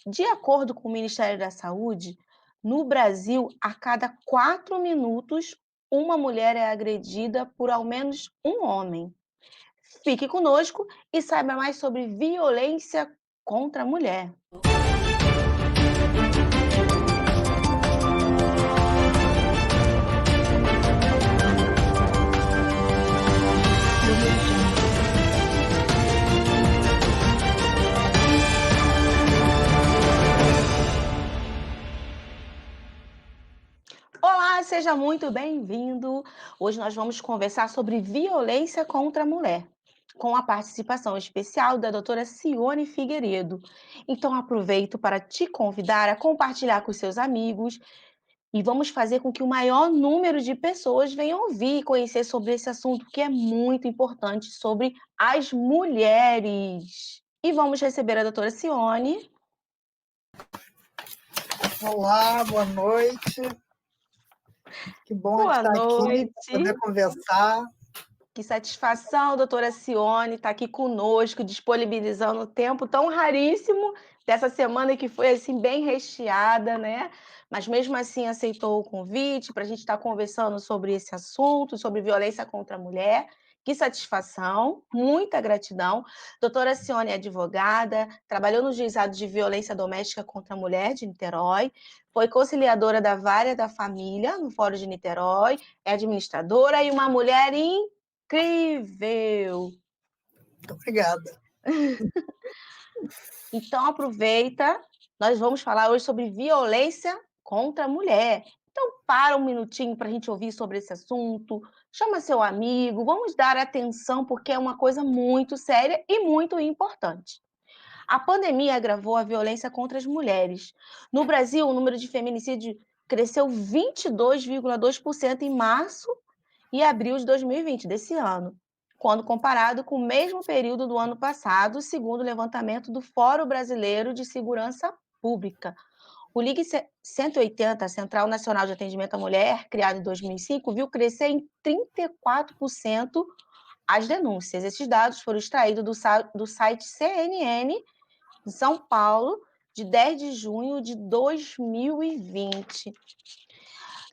De acordo com o Ministério da Saúde, no Brasil, a cada 4 minutos, uma mulher é agredida por ao menos um homem. Fique conosco e saiba mais sobre violência contra a mulher. Audio Jungle. Olá, seja muito bem-vindo. Hoje nós vamos conversar sobre violência contra a mulher, com a participação especial da doutora Cione Figueiredo. Então, aproveito para te convidar a compartilhar com seus amigos e vamos fazer com que o maior número de pessoas venham ouvir e conhecer sobre esse assunto que é muito importante sobre as mulheres. E vamos receber a doutora Cione. Olá, boa noite. Que bom Boa estar aqui, poder noite. conversar. Que satisfação, doutora Cione, estar aqui conosco, disponibilizando o tempo tão raríssimo dessa semana que foi assim bem recheada, né? Mas mesmo assim aceitou o convite para a gente estar conversando sobre esse assunto, sobre violência contra a mulher. Que satisfação, muita gratidão. Doutora Cione é advogada, trabalhou no Juizado de Violência Doméstica contra a Mulher de Niterói, foi conciliadora da Vara da Família no Fórum de Niterói, é administradora e uma mulher incrível. Muito obrigada. Então aproveita, nós vamos falar hoje sobre violência contra a mulher. Então para um minutinho para a gente ouvir sobre esse assunto, chama seu amigo, vamos dar atenção porque é uma coisa muito séria e muito importante. A pandemia agravou a violência contra as mulheres. No Brasil, o número de feminicídio cresceu 22,2% em março e abril de 2020, desse ano, quando comparado com o mesmo período do ano passado, segundo o levantamento do Fórum Brasileiro de Segurança Pública. O Ligue 180, a Central Nacional de Atendimento à Mulher, criado em 2005, viu crescer em 34% as denúncias. Esses dados foram extraídos do site CNN, de São Paulo, de 10 de junho de 2020.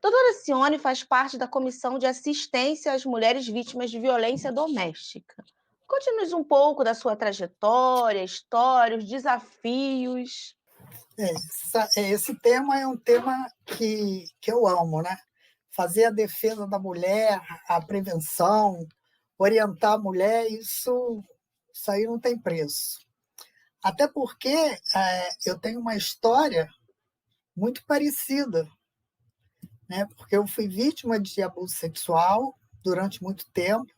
Doutora Cione faz parte da Comissão de Assistência às Mulheres Vítimas de Violência Doméstica. Conte-nos um pouco da sua trajetória, história, os desafios. Esse tema é um tema que eu amo, né? Fazer a defesa da mulher, a prevenção, orientar a mulher, isso aí não tem preço. Até porque eu tenho uma história muito parecida, né? Porque eu fui vítima de abuso sexual durante muito tempo,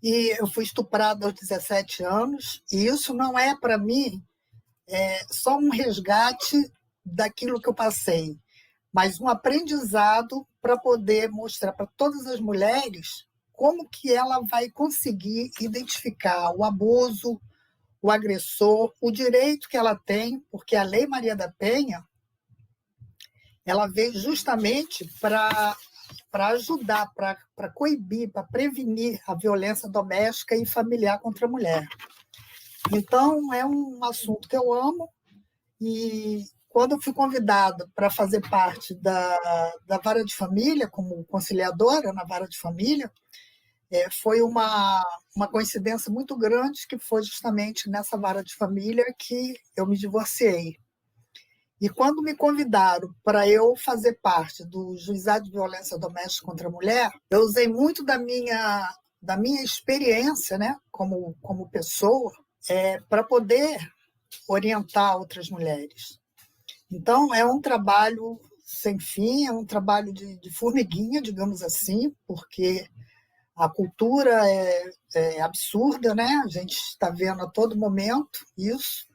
e eu fui estuprada aos 17 anos, e isso não é, para mim, só um resgate daquilo que eu passei, mas um aprendizado para poder mostrar para todas as mulheres como que ela vai conseguir identificar o abuso, o agressor, o direito que ela tem, porque a Lei Maria da Penha, ela veio justamente para ajudar, para coibir, para prevenir a violência doméstica e familiar contra a mulher. Então, é um assunto que eu amo, e quando eu fui convidada para fazer parte da Vara de Família, como conciliadora na Vara de Família, foi uma coincidência muito grande, que foi justamente nessa Vara de Família que eu me divorciei. E quando me convidaram para eu fazer parte do Juizado de Violência Doméstica contra a Mulher, eu usei muito da minha experiência, né, como pessoa, para poder orientar outras mulheres. Então, é um trabalho sem fim, é um trabalho de formiguinha, digamos assim, porque a cultura é absurda, né? A gente está vendo a todo momento isso.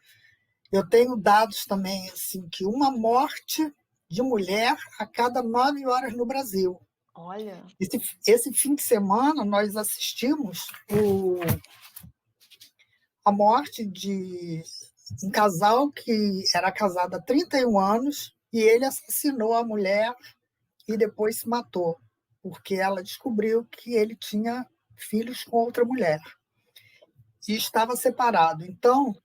Eu tenho dados também assim, que uma morte de mulher a cada 9 horas no Brasil. Olha, Esse fim de semana, nós assistimos a morte de um casal que era casado há 31 anos, e ele assassinou a mulher e depois se matou, porque ela descobriu que ele tinha filhos com outra mulher e estava separado. Então,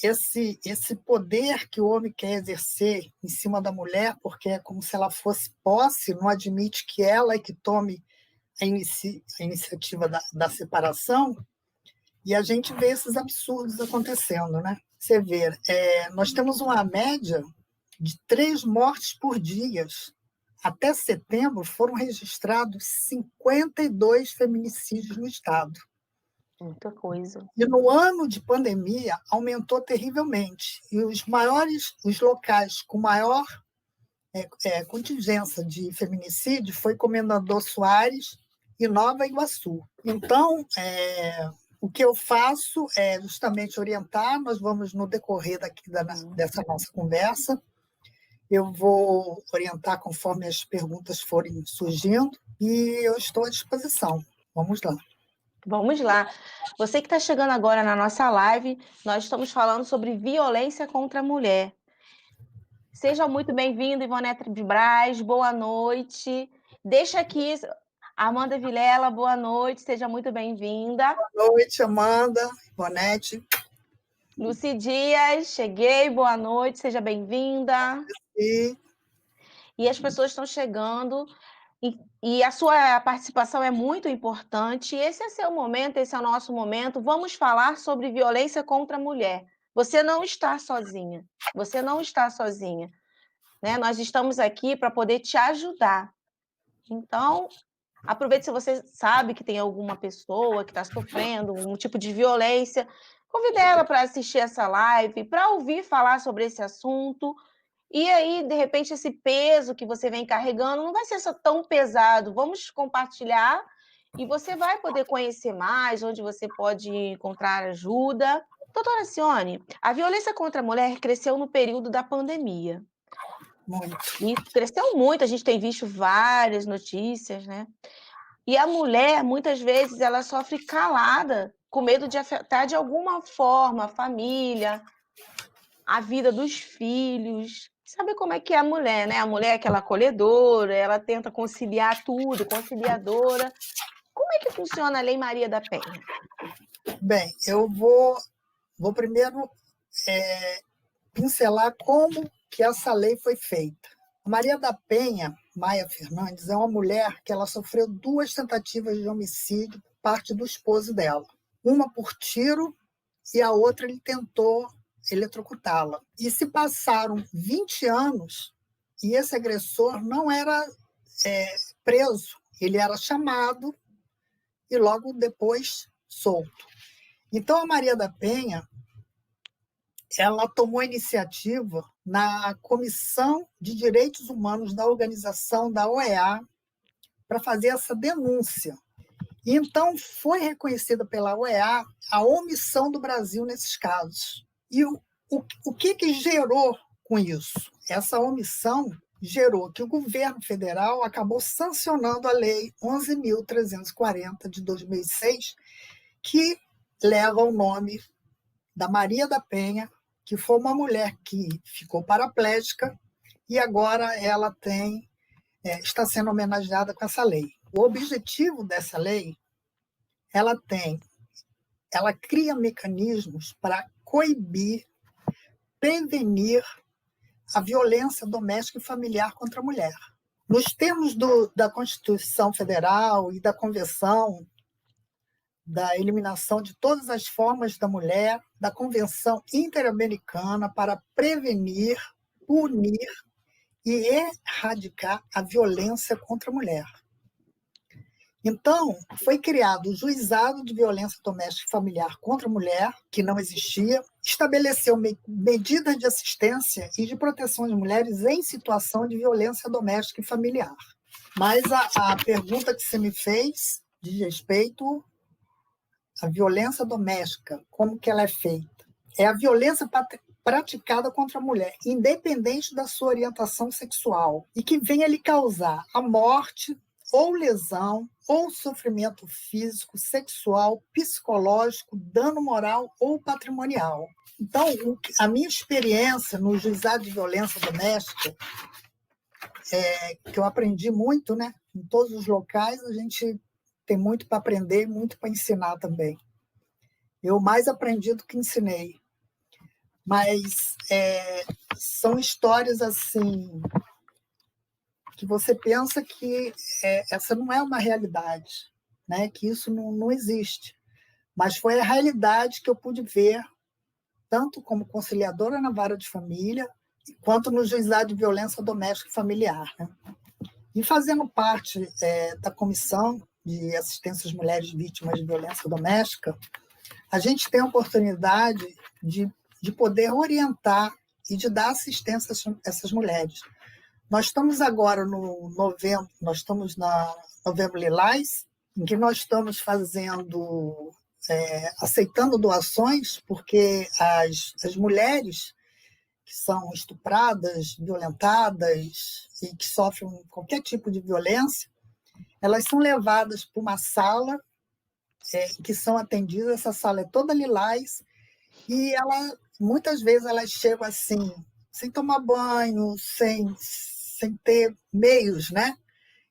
esse poder que o homem quer exercer em cima da mulher, porque é como se ela fosse posse, não admite que ela é que tome a iniciativa da separação, e a gente vê esses absurdos acontecendo, né? Você vê, nós temos uma média de 3 mortes por dia. Até setembro foram registrados 52 feminicídios no estado. Muita coisa. E no ano de pandemia aumentou terrivelmente. E os locais com maior contingência de feminicídio foi Comendador Soares e Nova Iguaçu. Então, o que eu faço é justamente orientar, nós vamos, no decorrer dessa nossa conversa, eu vou orientar conforme as perguntas forem surgindo e eu estou à disposição. Vamos lá. Vamos lá. Você que está chegando agora na nossa live, nós estamos falando sobre violência contra a mulher. Seja muito bem-vindo, Ivonete de Braz, boa noite. Deixa aqui, Amanda Vilela, boa noite, seja muito bem-vinda. Boa noite, Amanda, Ivonete. Luci Dias, cheguei, boa noite, seja bem-vinda. E as pessoas estão chegando, e a sua participação é muito importante. Esse é seu momento, esse é o nosso momento. Vamos falar sobre violência contra a mulher. Você não está sozinha, você não está sozinha. Né? Nós estamos aqui para poder te ajudar. Então, aproveite se você sabe que tem alguma pessoa que está sofrendo um tipo de violência, convide ela para assistir essa live, para ouvir falar sobre esse assunto. E aí, de repente, esse peso que você vem carregando não vai ser só tão pesado. Vamos compartilhar e você vai poder conhecer mais, onde você pode encontrar ajuda. Doutora Cione, a violência contra a mulher cresceu no período da pandemia. Muito. E cresceu muito, a gente tem visto várias notícias, né? E a mulher, muitas vezes, ela sofre calada, com medo de afetar de alguma forma a família, a vida dos filhos. Sabe como é que é a mulher, né? A mulher é aquela acolhedora, ela tenta conciliar tudo, conciliadora. Como é que funciona a Lei Maria da Penha? Bem, eu vou primeiro pincelar como que essa lei foi feita. A Maria da Penha, Maia Fernandes, é uma mulher que ela sofreu 2 tentativas de homicídio por parte do esposo dela. Uma por tiro e a outra ele tentou eletrocutá-la. E se passaram 20 anos e esse agressor não era preso, ele era chamado e logo depois solto. Então, a Maria da Penha ela tomou iniciativa na Comissão de Direitos Humanos da organização da OEA para fazer essa denúncia. E então foi reconhecida pela OEA a omissão do Brasil nesses casos. E o que gerou com isso? Essa omissão gerou que o governo federal acabou sancionando a Lei 11.340 de 2006, que leva o nome da Maria da Penha, que foi uma mulher que ficou paraplégica e agora ela está sendo homenageada com essa lei. O objetivo dessa lei, ela cria mecanismos para coibir, prevenir a violência doméstica e familiar contra a mulher. Nos termos da Constituição Federal e da Convenção da eliminação de todas as formas da mulher, da Convenção Interamericana para prevenir, punir e erradicar a violência contra a mulher. Então, foi criado o Juizado de Violência Doméstica e Familiar contra a Mulher, que não existia, estabeleceu medidas de assistência e de proteção de mulheres em situação de violência doméstica e familiar. Mas a pergunta que você me fez diz respeito à violência doméstica, como que ela é feita? É a violência praticada contra a mulher, independente da sua orientação sexual, e que venha lhe causar a morte, ou lesão, ou sofrimento físico, sexual, psicológico, dano moral ou patrimonial. Então, a minha experiência no juizado de violência doméstica, que eu aprendi muito, né? Em todos os locais, a gente tem muito para aprender e muito para ensinar também. Eu mais aprendi do que ensinei. Mas são histórias assim que você pensa que essa não é uma realidade, né? Que isso não existe. Mas foi a realidade que eu pude ver, tanto como conciliadora na vara de família, quanto no juizado de violência doméstica e familiar, né? E fazendo parte da Comissão de Assistência às Mulheres Vítimas de Violência Doméstica, a gente tem a oportunidade de poder orientar e de dar assistência a essas mulheres. Nós estamos agora no novembro, nós estamos na Novembro Lilás, em que nós estamos aceitando doações, porque as mulheres que são estupradas, violentadas e que sofrem qualquer tipo de violência, elas são levadas para uma sala que são atendidas. Essa sala é toda lilás e muitas vezes elas chegam assim, sem tomar banho, sem ter meios, né?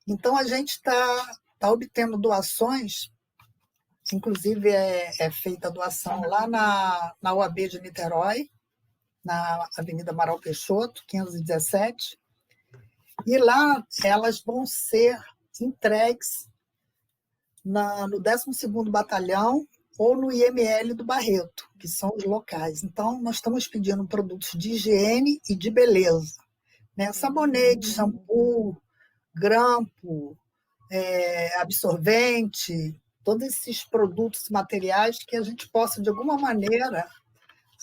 Então a gente está obtendo doações, inclusive é feita a doação lá na UAB de Niterói, na Avenida Amaral Peixoto, 517, e lá elas vão ser entregues no 12º Batalhão ou no IML do Barreto, que são os locais. Então, nós estamos pedindo produtos de higiene e de beleza, né? Sabonete, shampoo, grampo, absorvente, todos esses produtos materiais que a gente possa, de alguma maneira,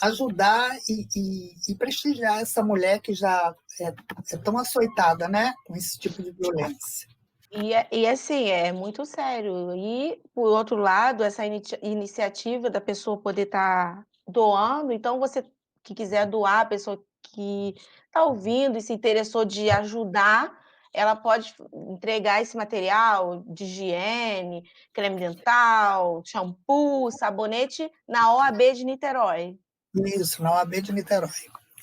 ajudar e prestigiar essa mulher que já é tão açoitada, né, com esse tipo de violência. E assim, é muito sério. E, por outro lado, essa iniciativa da pessoa poder estar doando, então você que quiser doar, a pessoa que está ouvindo e se interessou de ajudar, ela pode entregar esse material de higiene, creme dental, shampoo, sabonete, na OAB de Niterói. Isso, na OAB de Niterói,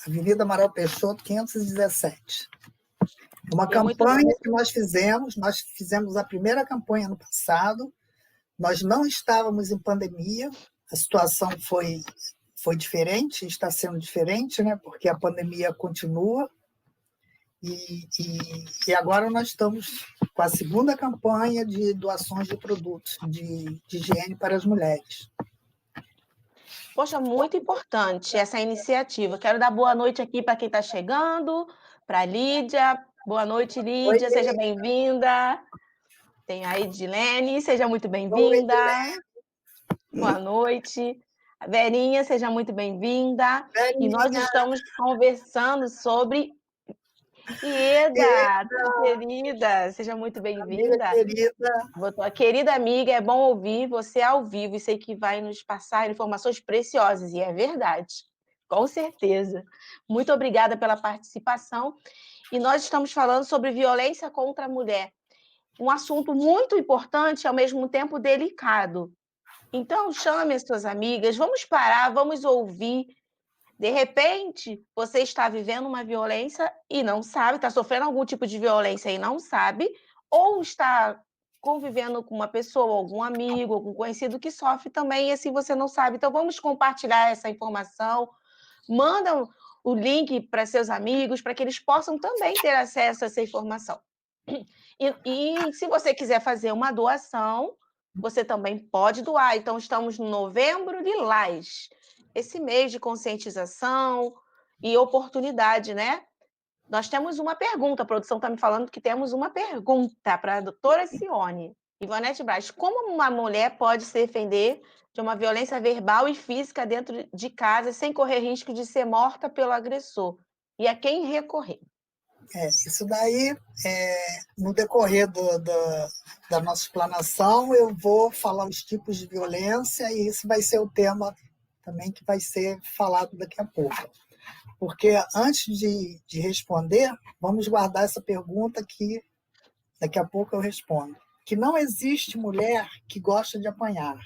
Avenida Amaral Peixoto, 517. Uma E é muito campanha que nós fizemos a primeira campanha ano passado, nós não estávamos em pandemia, a situação foi diferente, está sendo diferente, né, porque a pandemia continua, e agora nós estamos com a segunda campanha de doações de produtos de higiene para as mulheres. Poxa, muito importante essa iniciativa. Quero dar boa noite aqui para quem está chegando, para a Lídia. Boa noite, Oi, Lídia, seja bem-vinda. Tem a Edilene, seja muito oi, bem-vinda. Boa noite. A Verinha, seja muito bem-vinda. E nós Verinha, estamos conversando sobre Ieda, querida, seja muito amiga bem-vinda. querida. Botou a querida amiga, é bom ouvir você ao vivo e sei que vai nos passar informações preciosas, e é verdade, com certeza. Muito obrigada pela participação. E nós estamos falando sobre violência contra a mulher, um assunto muito importante e ao mesmo tempo delicado. Então, chame as suas amigas, vamos parar, vamos ouvir. De repente, você está vivendo uma violência e não sabe, está sofrendo algum tipo de violência e não sabe, ou está convivendo com uma pessoa, algum amigo, algum conhecido que sofre também, e assim você não sabe. Então, vamos compartilhar essa informação, manda o link para seus amigos, para que eles possam também ter acesso a essa informação. E se você quiser fazer uma doação, você também pode doar. Então, estamos no Novembro Lilás, esse mês de conscientização e oportunidade, né? Nós temos uma pergunta, a produção está me falando que temos uma pergunta para a doutora Cione. Ivonete Braz, como uma mulher pode se defender de uma violência verbal e física dentro de casa sem correr risco de ser morta pelo agressor? E a quem recorrer? Isso daí, no decorrer da nossa explanação, eu vou falar os tipos de violência e isso vai ser o tema também que vai ser falado daqui a pouco. Porque antes de responder, vamos guardar essa pergunta que daqui a pouco eu respondo. Que não existe mulher que gosta de apanhar.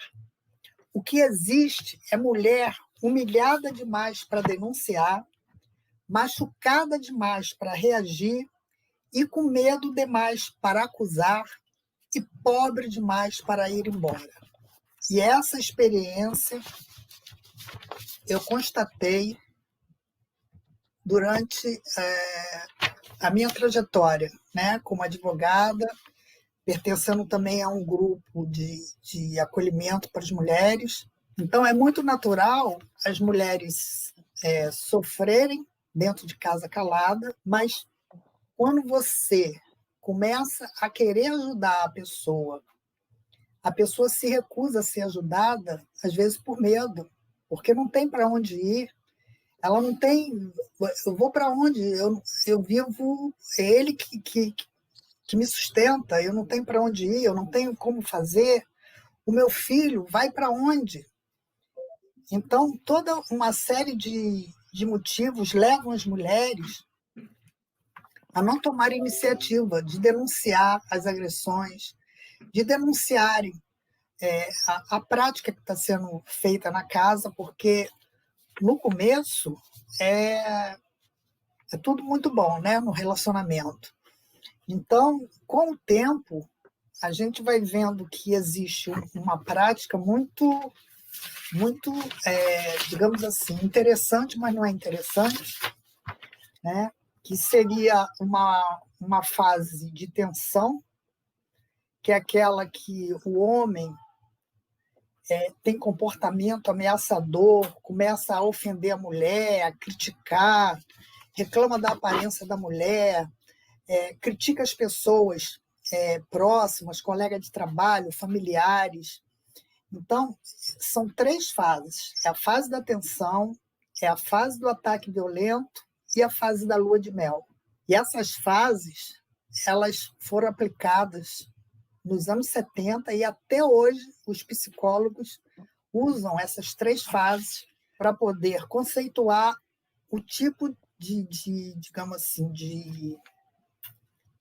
O que existe é mulher humilhada demais para denunciar, machucada demais para reagir e com medo demais para acusar e pobre demais para ir embora. E essa experiência eu constatei durante a minha trajetória, né, como advogada, pertencendo também a um grupo de acolhimento para as mulheres. Então, é muito natural as mulheres sofrerem dentro de casa calada, mas quando você começa a querer ajudar a pessoa se recusa a ser ajudada, às vezes por medo, porque não tem para onde ir. Ela não tem. Eu vou para onde? Eu vivo. É ele que me sustenta. Eu não tenho para onde ir, eu não tenho como fazer. O meu filho vai para onde? Então, toda uma série de motivos levam as mulheres a não tomar iniciativa de denunciar as agressões, de denunciarem a prática que está sendo feita na casa, porque no começo é tudo muito bom, né, no relacionamento. Então, com o tempo, a gente vai vendo que existe uma prática muito, digamos assim, interessante, mas não é interessante, né? Que seria uma fase de tensão, que é aquela que o homem tem comportamento ameaçador, começa a ofender a mulher, a criticar, reclama da aparência da mulher, critica as pessoas próximas, colegas de trabalho, familiares. Então, são 3 fases. É a fase da tensão, é a fase do ataque violento e a fase da lua de mel. E essas fases, elas foram aplicadas nos anos 70 e até hoje os psicólogos usam essas 3 fases para poder conceituar o tipo digamos assim,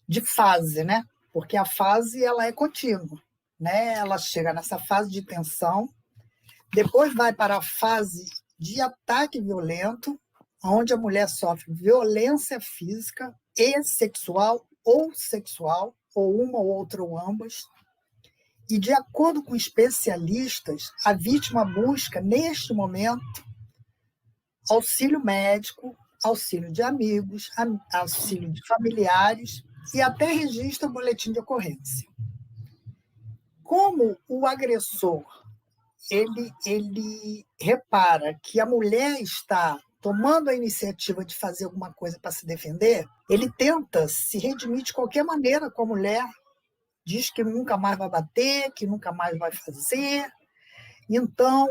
de fase, né? Porque a fase ela é contínua, né? Ela chega nessa fase de tensão, depois vai para a fase de ataque violento, onde a mulher sofre violência física e sexual, ou uma ou outra ou ambas. E, de acordo com especialistas, a vítima busca, neste momento, auxílio médico, auxílio de amigos, auxílio de familiares e até registra o boletim de ocorrência. Como o agressor ele repara que a mulher está tomando a iniciativa de fazer alguma coisa para se defender, ele tenta se redimir de qualquer maneira com a mulher, diz que nunca mais vai bater, que nunca mais vai fazer. Então,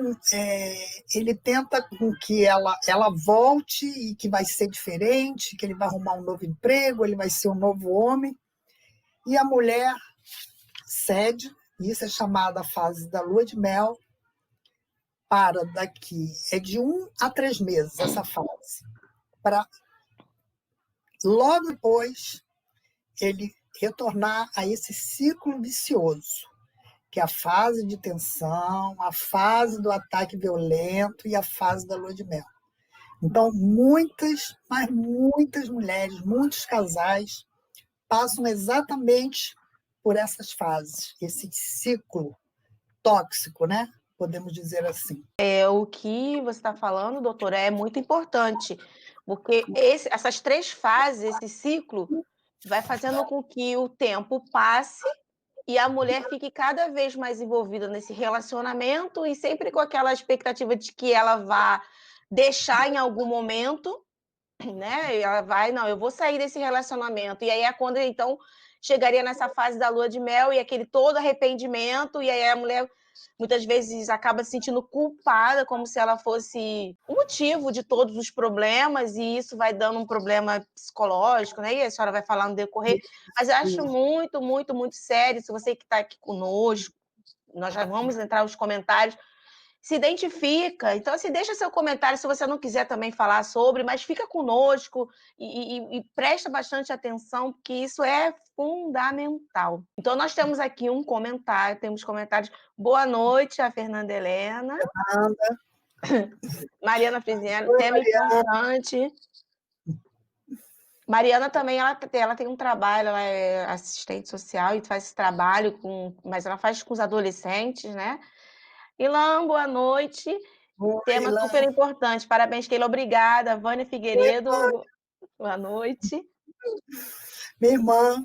ele tenta com que ela volte e que vai ser diferente, que ele vai arrumar um novo emprego, ele vai ser um novo homem. E a mulher cede, isso é chamada a fase da lua de mel, para daqui, de 1 a 3 meses essa fase, para logo depois ele retornar a esse ciclo vicioso, que é a fase de tensão, a fase do ataque violento e a fase da lua de mel. Então, mas muitas mulheres, muitos casais passam exatamente por essas fases, esse ciclo tóxico, né? Podemos dizer assim. O que você está falando, doutora, é muito importante, porque essas 3 fases, esse ciclo, vai fazendo com que o tempo passe e a mulher fique cada vez mais envolvida nesse relacionamento e sempre com aquela expectativa de que ela vá deixar em algum momento, né? E ela vai, não, eu vou sair desse relacionamento. E aí é quando então chegaria nessa fase da lua de mel e aquele todo arrependimento, e aí a mulher muitas vezes acaba se sentindo culpada, como se ela fosse o motivo de todos os problemas, e isso vai dando um problema psicológico, né? E a senhora vai falar no decorrer. Mas eu acho muito, muito, muito sério. Se você que está aqui conosco, nós já vamos entrar nos comentários, se identifica. Então, assim, deixa seu comentário se você não quiser também falar sobre, mas fica conosco e presta bastante atenção, porque isso é fundamental. Então, nós temos aqui um comentário, temos comentários. Boa noite, a Fernanda Helena. Mariana Friziano, Oi, tema Mariana. importante. Mariana também, ela tem um trabalho, ela é assistente social e faz esse trabalho mas ela faz com os adolescentes, né? Ilan, boa noite. Oi, Tema super importante. Parabéns, Keila. Obrigada. Vânia Figueiredo, boa noite. minha irmã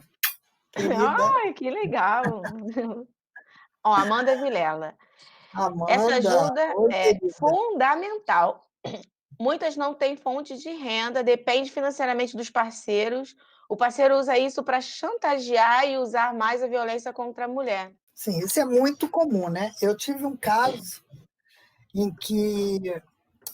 querida, Ai, que legal. Ó, Amanda Vilela. Essa Amanda. ajuda Oi, é querida. fundamental. Muitas não têm fonte de renda, depende financeiramente dos parceiros. O parceiro usa isso para chantagear e usar mais a violência contra a mulher. Sim, isso é muito comum, né? Eu tive um caso em que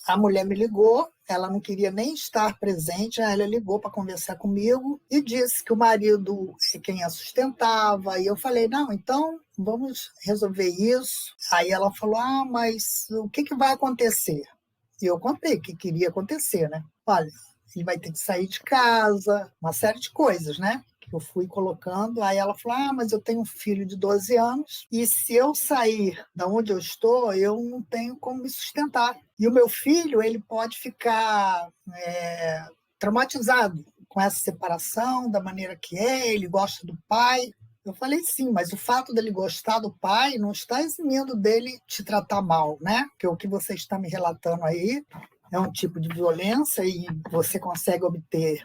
a mulher me ligou, ela não queria nem estar presente, aí ela ligou para conversar comigo e disse que o marido é quem a sustentava. E eu falei, não, então vamos resolver isso. Aí ela falou, ah, mas o que, que vai acontecer? E eu contei o que queria acontecer, né? Olha, ele vai ter que sair de casa, uma série de coisas, né? Que eu fui colocando. Aí ela falou: ah, mas eu tenho um filho de 12 anos e se eu sair da onde eu estou, eu não tenho como me sustentar. E o meu filho, ele pode ficar traumatizado com essa separação, da maneira que é, ele gosta do pai. Eu falei, sim, mas o fato dele gostar do pai não está eximindo dele te tratar mal, né? Porque o que você está me relatando aí é um tipo de violência e você consegue obter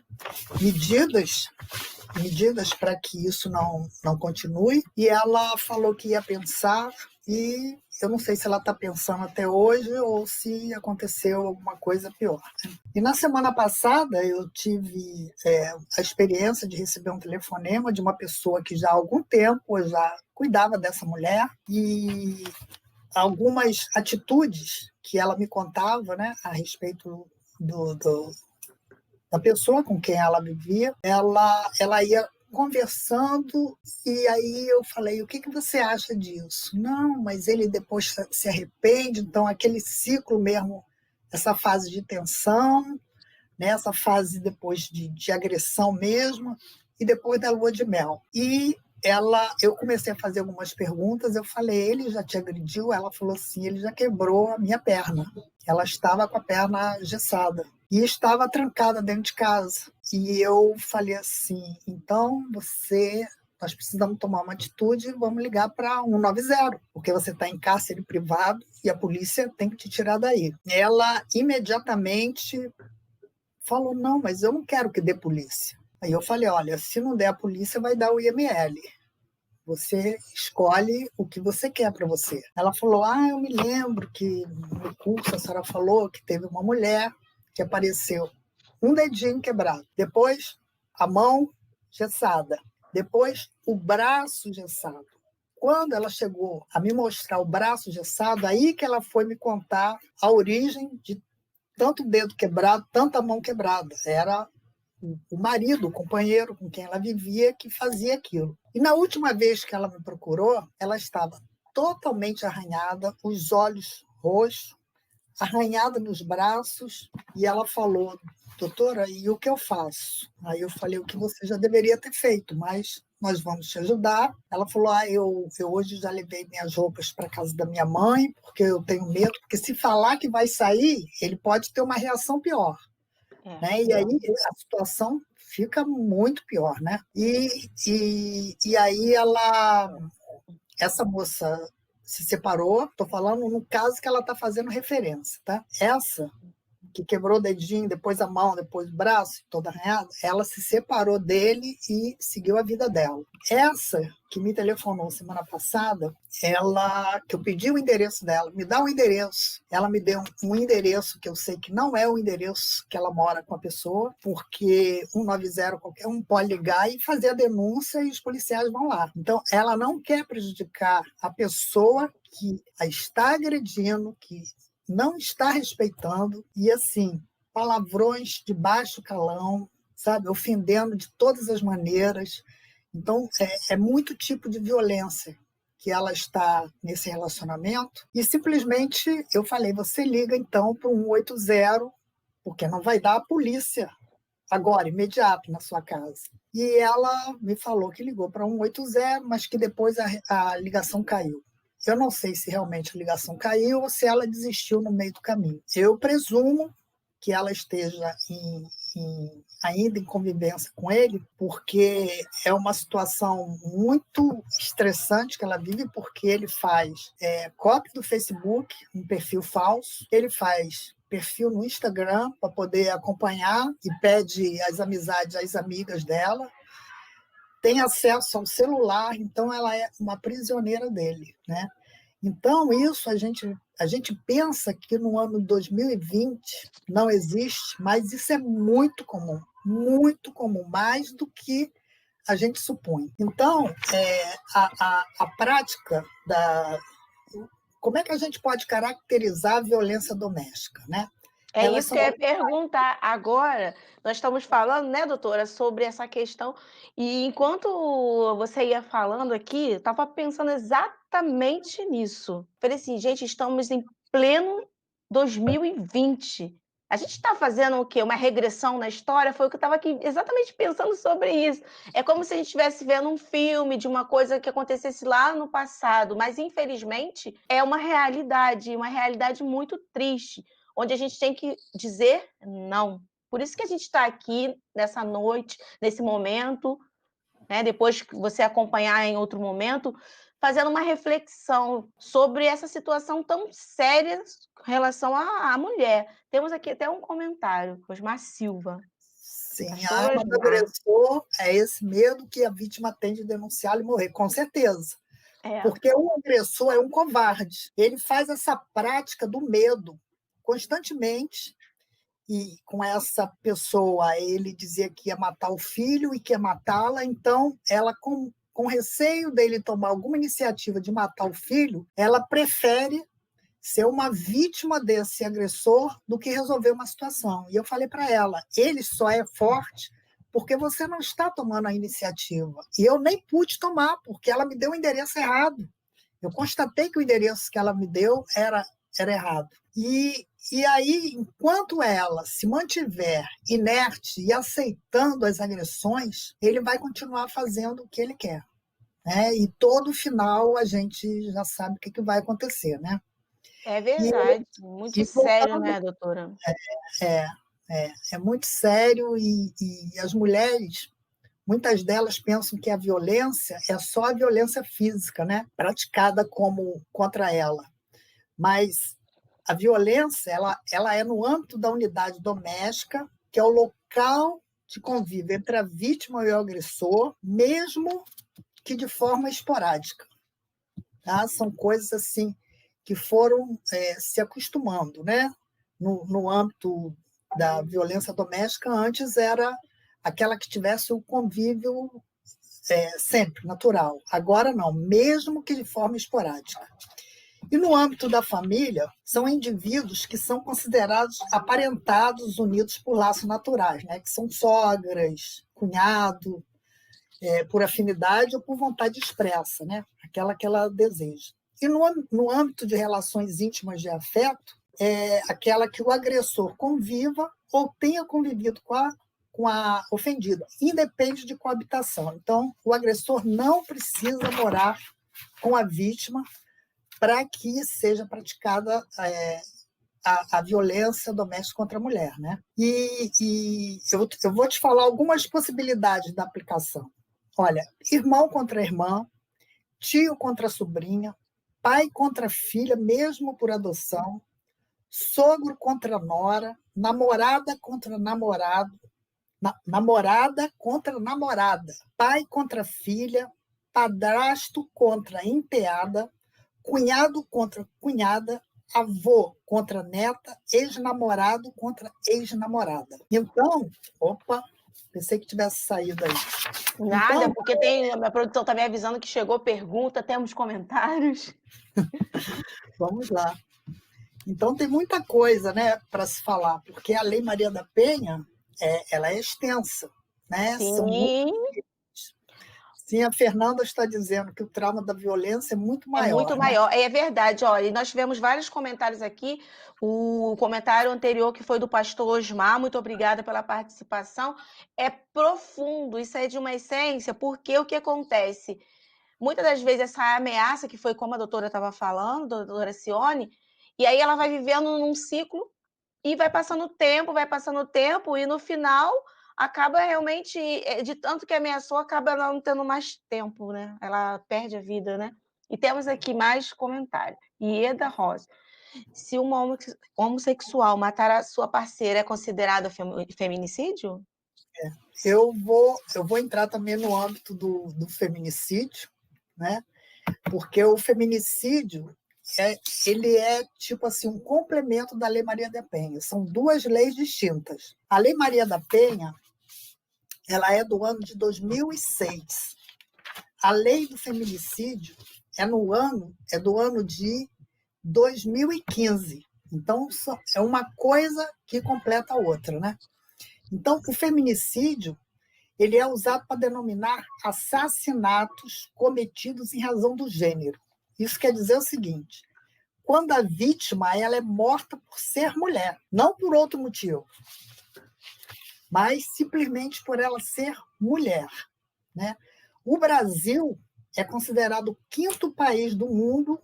medidas para que isso não continue. E ela falou que ia pensar, e eu não sei se ela está pensando até hoje ou se aconteceu alguma coisa pior. E na semana passada eu tive a experiência de receber um telefonema de uma pessoa que já há algum tempo eu já cuidava dessa mulher, e algumas atitudes que ela me contava, né, a respeito do, da pessoa com quem ela vivia, ela ia conversando, e aí eu falei, o que, que você acha disso? Não, mas ele depois se arrepende, então aquele ciclo mesmo, essa fase de tensão, né, essa fase depois de agressão mesmo, e depois da lua de mel. E eu comecei a fazer algumas perguntas, eu falei, ele já te agrediu? Ela falou sim, ele já quebrou a minha perna. Ela estava com a perna engessada e estava trancada dentro de casa. E eu falei assim, então nós precisamos tomar uma atitude, vamos ligar para 190, porque você está em cárcere privado e a polícia tem que te tirar daí. Ela imediatamente falou, não, mas eu não quero que dê polícia. Aí eu falei, olha, se não der a polícia, vai dar o IML. Você escolhe o que você quer para você. Ela falou, ah, eu me lembro que no curso a senhora falou que teve uma mulher que apareceu um dedinho quebrado, depois a mão gessada, depois o braço gessado. Quando ela chegou a me mostrar o braço gessado, aí que ela foi me contar a origem de tanto dedo quebrado, tanta mão quebrada. Era o marido, o companheiro com quem ela vivia, que fazia aquilo. E na última vez que ela me procurou, ela estava totalmente arranhada, os olhos roxos, arranhada nos braços, e ela falou, doutora, e o que eu faço? Aí eu falei, o que você já deveria ter feito, mas nós vamos te ajudar. Ela falou, eu hoje já levei minhas roupas para casa da minha mãe, porque eu tenho medo, porque se falar que vai sair, ele pode ter uma reação pior. Né? E aí a situação fica muito pior, né? E aí essa moça se separou, estou falando no caso que ela está fazendo referência, tá? Essa que quebrou o dedinho, depois a mão, depois o braço, toda arranhada, ela se separou dele e seguiu a vida dela. Essa que me telefonou semana passada, que eu pedi o endereço dela, me dá o endereço. Ela me deu um endereço que eu sei que não é o endereço que ela mora com a pessoa, porque 190 qualquer um pode ligar e fazer a denúncia e os policiais vão lá. Então, ela não quer prejudicar a pessoa que a está agredindo, que não está respeitando, e assim, palavrões de baixo calão, sabe, ofendendo de todas as maneiras. Então, é muito tipo de violência que ela está nesse relacionamento, e simplesmente eu falei, você liga então para o 180, porque não vai dar a polícia agora, imediato, na sua casa. E ela me falou que ligou para 180, mas que depois a ligação caiu. Eu não sei se realmente a ligação caiu ou se ela desistiu no meio do caminho. Eu presumo que ela esteja ainda em convivência com ele, porque é uma situação muito estressante que ela vive, porque ele faz cópia do Facebook, um perfil falso, ele faz perfil no Instagram para poder acompanhar e pede as amizades às amigas dela, tem acesso ao celular, então ela é uma prisioneira dele, né? Então, isso a gente pensa que no ano 2020 não existe, mas isso é muito comum, mais do que a gente supõe. Então, a prática da. Como é que a gente pode caracterizar a violência doméstica, né? É Elas isso que são. eu ia perguntar. Agora, nós estamos falando, né, doutora, sobre essa questão, e enquanto você ia falando aqui, eu estava pensando exatamente nisso. Falei assim: "Gente, estamos em pleno 2020. A gente está fazendo o quê? Uma regressão na história?" Foi o que eu estava aqui exatamente pensando sobre isso. É como se a gente estivesse vendo um filme de uma coisa que acontecesse lá no passado, mas infelizmente é uma realidade muito triste, onde a gente tem que dizer não. Por isso que a gente está aqui nessa noite, nesse momento, né, depois que você acompanhar em outro momento, fazendo uma reflexão sobre essa situação tão séria com relação à mulher. Temos aqui até um comentário, Osmar Silva, Sim, a pastor arma do Osmar. agressor é esse medo que a vítima tem de denunciá-lo e morrer, com certeza. É, Porque o agressor é um covarde. Ele faz essa prática do medo constantemente. E com essa pessoa, ele dizia que ia matar o filho e que ia matá-la. Então, ela, com receio dele tomar alguma iniciativa de matar o filho, ela prefere ser uma vítima desse agressor do que resolver uma situação. E eu falei para ela: ele só é forte porque você não está tomando a iniciativa. E eu nem pude tomar, porque ela me deu o endereço errado. Eu constatei que o endereço que ela me deu era errado. E aí, enquanto ela se mantiver inerte e aceitando as agressões, ele vai continuar fazendo o que ele quer. Né? E todo final a gente já sabe o que vai acontecer. Né? é E, verdade. Muito e sério, voltando, né, doutora? é, é muito sério e as mulheres, muitas delas pensam que a violência é só a violência física, né? Praticada como contra ela. Mas a violência ela é no âmbito da unidade doméstica, que é o local de convívio entre a vítima e o agressor, mesmo que de forma esporádica. Tá? São coisas assim que foram se acostumando. Né? No âmbito da violência doméstica, antes era aquela que tivesse o convívio sempre, natural. Agora não, mesmo que de forma esporádica. E no âmbito da família, são indivíduos que são considerados aparentados, unidos por laços naturais, né? Que são sogras, cunhado, por afinidade ou por vontade expressa, né? Aquela que ela deseja. E no âmbito de relações íntimas de afeto, é aquela que o agressor conviva ou tenha convivido com a ofendida, independe de coabitação. Então, o agressor não precisa morar com a vítima para que seja praticada a violência doméstica contra a mulher. Né? E eu vou te falar algumas possibilidades da aplicação. Olha, irmão contra irmã, tio contra sobrinha, pai contra filha, mesmo por adoção, sogro contra nora, namorada contra namorado, namorada contra namorada, pai contra filha, padrasto contra enteada, cunhado contra cunhada, avô contra neta, ex-namorado contra ex-namorada. Então, opa, pensei que tivesse saído aí. Nada, é Então, porque tem a minha produção está me avisando que chegou pergunta, temos comentários. vamos lá. Então, tem muita coisa, né, para se falar, porque a Lei Maria da Penha, ela é extensa, né? São Sim, Sim, a Fernanda está dizendo que o trauma da violência é muito é muito maior, né? maior. É verdade, olha, e nós tivemos vários comentários aqui. O comentário anterior, que foi do pastor Osmar, muito obrigada pela participação. É profundo, isso é de uma essência, porque o que acontece? Muitas das vezes essa ameaça, que foi como a doutora estava falando, a doutora Cione, e aí ela vai vivendo num ciclo E vai passando o tempo e no final acaba realmente, de tanto que ameaçou, acaba ela não tendo mais tempo, né, ela perde a vida, né. E temos aqui mais comentário. Ieda Rosa: "Se uma homossexual matar a sua parceira, é considerado feminicídio?" Eu vou entrar também no âmbito do feminicídio, né? Porque o feminicídio ele é tipo assim um complemento da Lei Maria da Penha. São duas leis distintas. A Lei Maria da Penha ela é do ano de 2006. A lei do feminicídio é do ano de 2015. Então é uma coisa que completa a outra, né? Então o feminicídio ele é usado para denominar assassinatos cometidos em razão do gênero. Isso quer dizer o seguinte: quando a vítima ela é morta por ser mulher, não por outro motivo, mas simplesmente por ela ser mulher, né? O Brasil é considerado o quinto país do mundo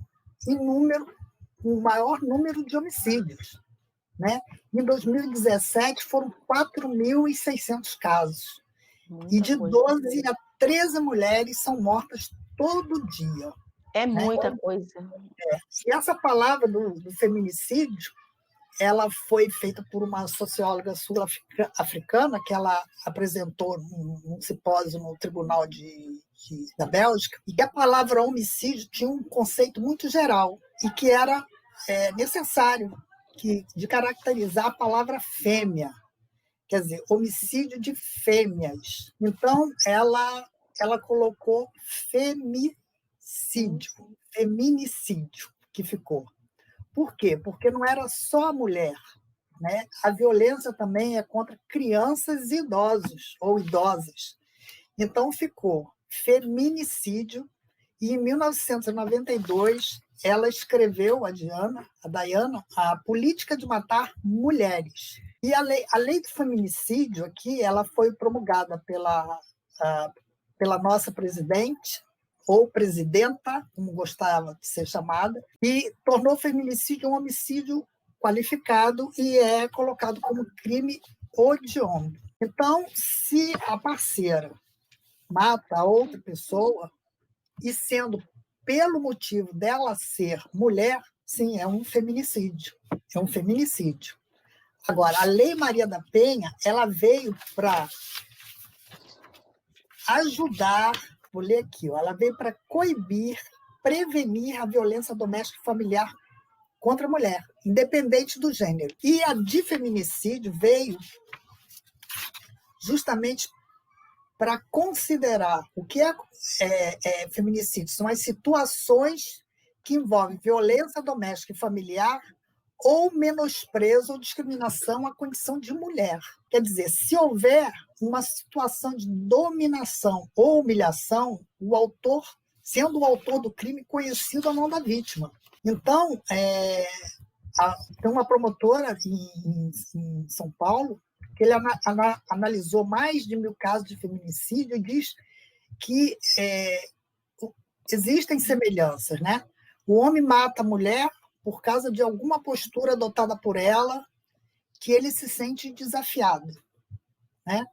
em número, o maior número de homicídios, né? Em 2017 foram 4.600 casos. E Muita de coisa. 12 a 13 mulheres são mortas todo dia. É Né? muita coisa. E essa palavra do feminicídio, ela foi feita por uma socióloga sul-africana, que ela apresentou num simpósio no Tribunal da Bélgica, e que a palavra homicídio tinha um conceito muito geral, e que era necessário de caracterizar a palavra fêmea, quer dizer, homicídio de fêmeas. Então, ela colocou feminicídio, que ficou. Por quê? Porque não era só a mulher, né? A violência também é contra crianças e idosos ou idosas. Então, ficou feminicídio, e em 1992 ela escreveu, a Diana, a política de matar mulheres. E a lei do feminicídio aqui, ela foi promulgada pela nossa presidente, ou presidenta, como gostava de ser chamada, e tornou o feminicídio um homicídio qualificado e é colocado como crime hediondo. Então, se a parceira mata a outra pessoa, e sendo pelo motivo dela ser mulher, sim, é um feminicídio. É um feminicídio. Agora, a Lei Maria da Penha, ela veio para ajudar, vou ler aqui, ó, ela veio para coibir, prevenir a violência doméstica e familiar contra a mulher, independente do gênero. E a de feminicídio veio justamente para considerar o que é feminicídio. São as situações que envolvem violência doméstica e familiar ou menosprezo ou discriminação à condição de mulher. Quer dizer, se houver uma situação de dominação ou humilhação, o autor, sendo o autor do crime conhecido ou não da vítima. Então, tem uma promotora em São Paulo que ele analisou mais de 1.000 casos de feminicídio e diz que existem semelhanças, né? O homem mata a mulher por causa de alguma postura adotada por ela que ele se sente desafiado, né?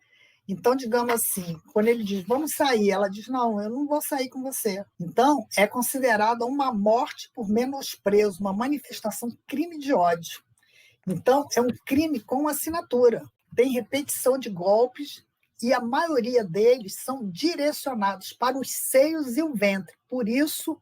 Então, digamos assim, quando ele diz, vamos sair, ela diz, não, eu não vou sair com você. Então, é considerada uma morte por menosprezo, uma manifestação crime de ódio. Então, é um crime com assinatura. Tem repetição de golpes e a maioria deles são direcionados para os seios e o ventre. Por isso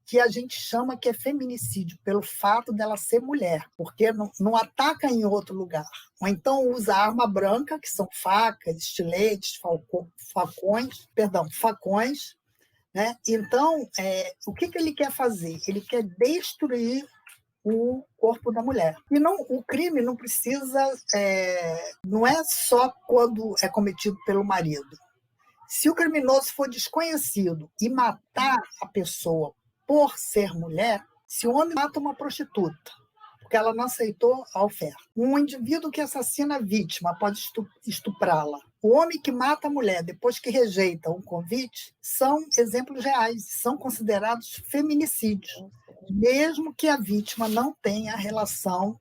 que a gente chama que é feminicídio, pelo fato dela ser mulher, porque não ataca em outro lugar. Ou então usa arma branca, que são facas, estiletes, facões, né? Então, o que ele quer fazer? Ele quer destruir o corpo da mulher. E o crime não precisa, não é só quando é cometido pelo marido. Se o criminoso for desconhecido e matar a pessoa por ser mulher, se o homem mata uma prostituta, porque ela não aceitou a oferta, um indivíduo que assassina a vítima após estuprá-la, o homem que mata a mulher depois que rejeita um convite, são exemplos reais, são considerados feminicídios. mesmo que a vítima não tenha relação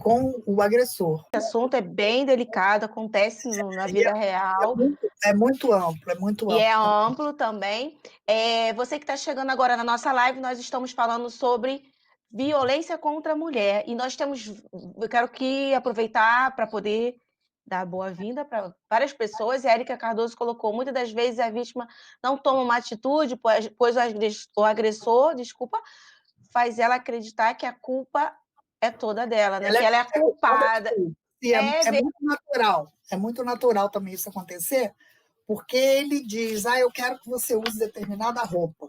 com o agressor. Esse assunto é bem delicado, acontece na E vida real. é muito amplo, é muito E é amplo. amplo também. Você que está chegando agora na nossa live, nós estamos falando sobre violência contra a mulher. E nós temos. Eu quero aproveitar para poder dar boa-vinda para várias pessoas. E a Érica Cardoso colocou: muitas das vezes a vítima não toma uma atitude, pois o agressor, desculpa, faz ela acreditar que a culpa é toda dela, né? Ela Que ela é a é culpada de culpada. tudo. E É é muito natural também isso acontecer, porque ele diz, eu quero que você use determinada roupa.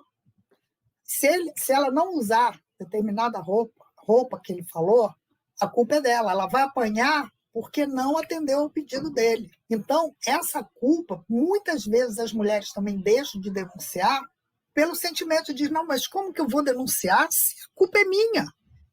Se ela não usar determinada roupa que ele falou, a culpa é dela. Ela vai apanhar porque não atendeu ao pedido dele. Então, essa culpa, muitas vezes as mulheres também deixam de denunciar pelo sentimento de, não, mas como que eu vou denunciar se a culpa é minha?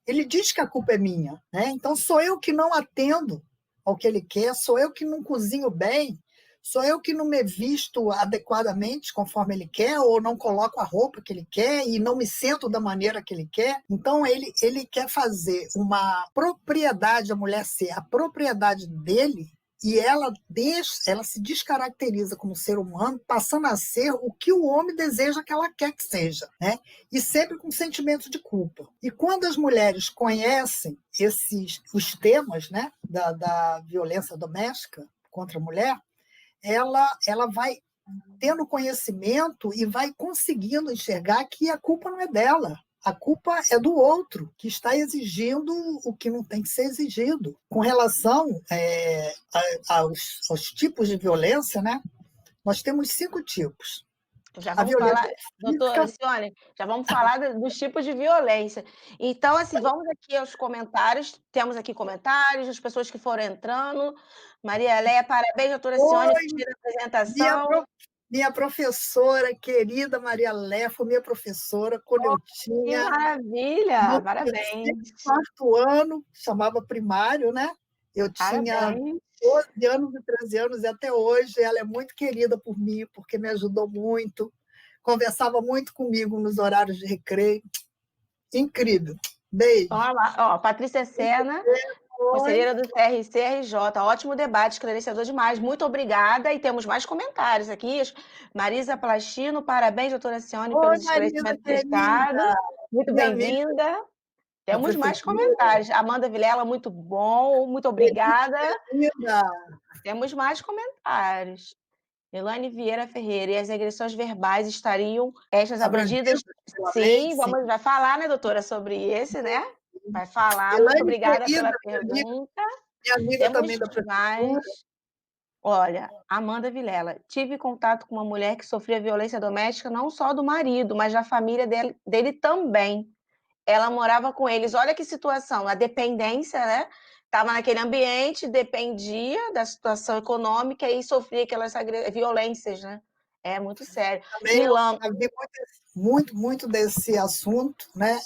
Ele diz que a culpa é minha, né? Então, sou eu que não atendo ao que ele quer, sou eu que não cozinho bem, sou eu que não me visto adequadamente conforme ele quer, ou não coloco a roupa que ele quer e não me sento da maneira que ele quer. Então, ele quer fazer uma propriedade, a mulher ser a propriedade dele, e ela se descaracteriza como ser humano, passando a ser o que o homem deseja que ela quer que seja, né? E sempre com sentimento de culpa. E quando as mulheres conhecem os temas, né, da violência doméstica contra a mulher, ela vai tendo conhecimento e vai conseguindo enxergar que a culpa não é dela. A culpa é do outro, que está exigindo o que não tem que ser exigido. Com relação aos tipos de violência, né? Nós temos 5 tipos. Já A vamos violência falar, doutora física, Alcione, já vamos falar dos tipos de violência. Então, assim, vamos aqui aos comentários. Temos aqui comentários das pessoas que foram entrando. Maria Léa, parabéns, doutora Alcione, foi gostei da minha, apresentação. minha professora, querida Maria Lé, foi minha professora quando eu Que tinha maravilha! no terceiro, Parabéns, quarto ano, chamava primário, né? Eu tinha parabéns. 12 anos e 13 anos, e até hoje ela é muito querida por mim, porque me ajudou muito, conversava muito comigo nos horários de recreio. Incrível. Beijo. Olha lá, ó, Patrícia Sena, Oi. conselheira do CRC-RJ. Ótimo debate, esclarecedor demais. Muito obrigada. E temos mais comentários aqui. Marisa Plastino, parabéns, doutora Cione, Oi, pelos Marisa, esclarecimentos prestados. querida. Muito Minha amiga bem-vinda. da Temos mais prefeitura. comentários. Amanda Vilela, muito bom, muito obrigada. Querida. Temos mais comentários. Elaine Vieira Ferreira, e as agressões verbais estariam estas abrangidas? Abrangida pela lei, Sim, sim. vai falar, né, doutora, sobre esse, né? Vai falar. Muito Elaine, obrigada querida, pela pergunta. minha amiga Temos também da prefeitura. mais. Olha, Amanda Vilela, tive contato com uma mulher que sofria violência doméstica não só do marido, mas da família dele também. Ela morava com eles. Olha que situação, a dependência, né? Estava naquele ambiente, dependia da situação econômica e sofria aquelas violências, né? É muito sério. Também eu Ilan, já vi muito desse assunto, né?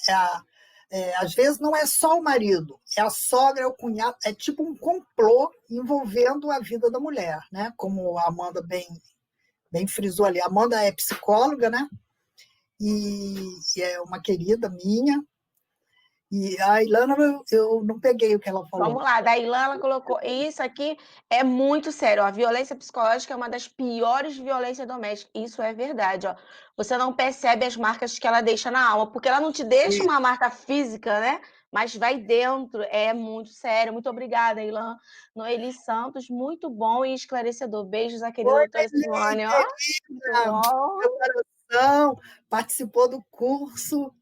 Às vezes não é só o marido, é a sogra, é o cunhado, é tipo um complô envolvendo a vida da mulher, né? Como a Amanda bem frisou ali. A Amanda é psicóloga, né? E é uma querida minha. E a Ilana, eu não peguei o que ela vamos falou. lá, da Ilan, ela colocou. E isso aqui é muito sério. Ó. A violência psicológica é uma das piores violências domésticas. Isso é verdade. Ó. Você não percebe as marcas que ela deixa na alma, porque ela não te deixa E uma marca física, né? Mas vai dentro. É muito sério. Muito obrigada, Ilan. Noeli Santos, muito bom e esclarecedor. Beijos à querida Oi, doutora Nelly, Simone. Ó, muito querida, bom. meu coração, participou do curso.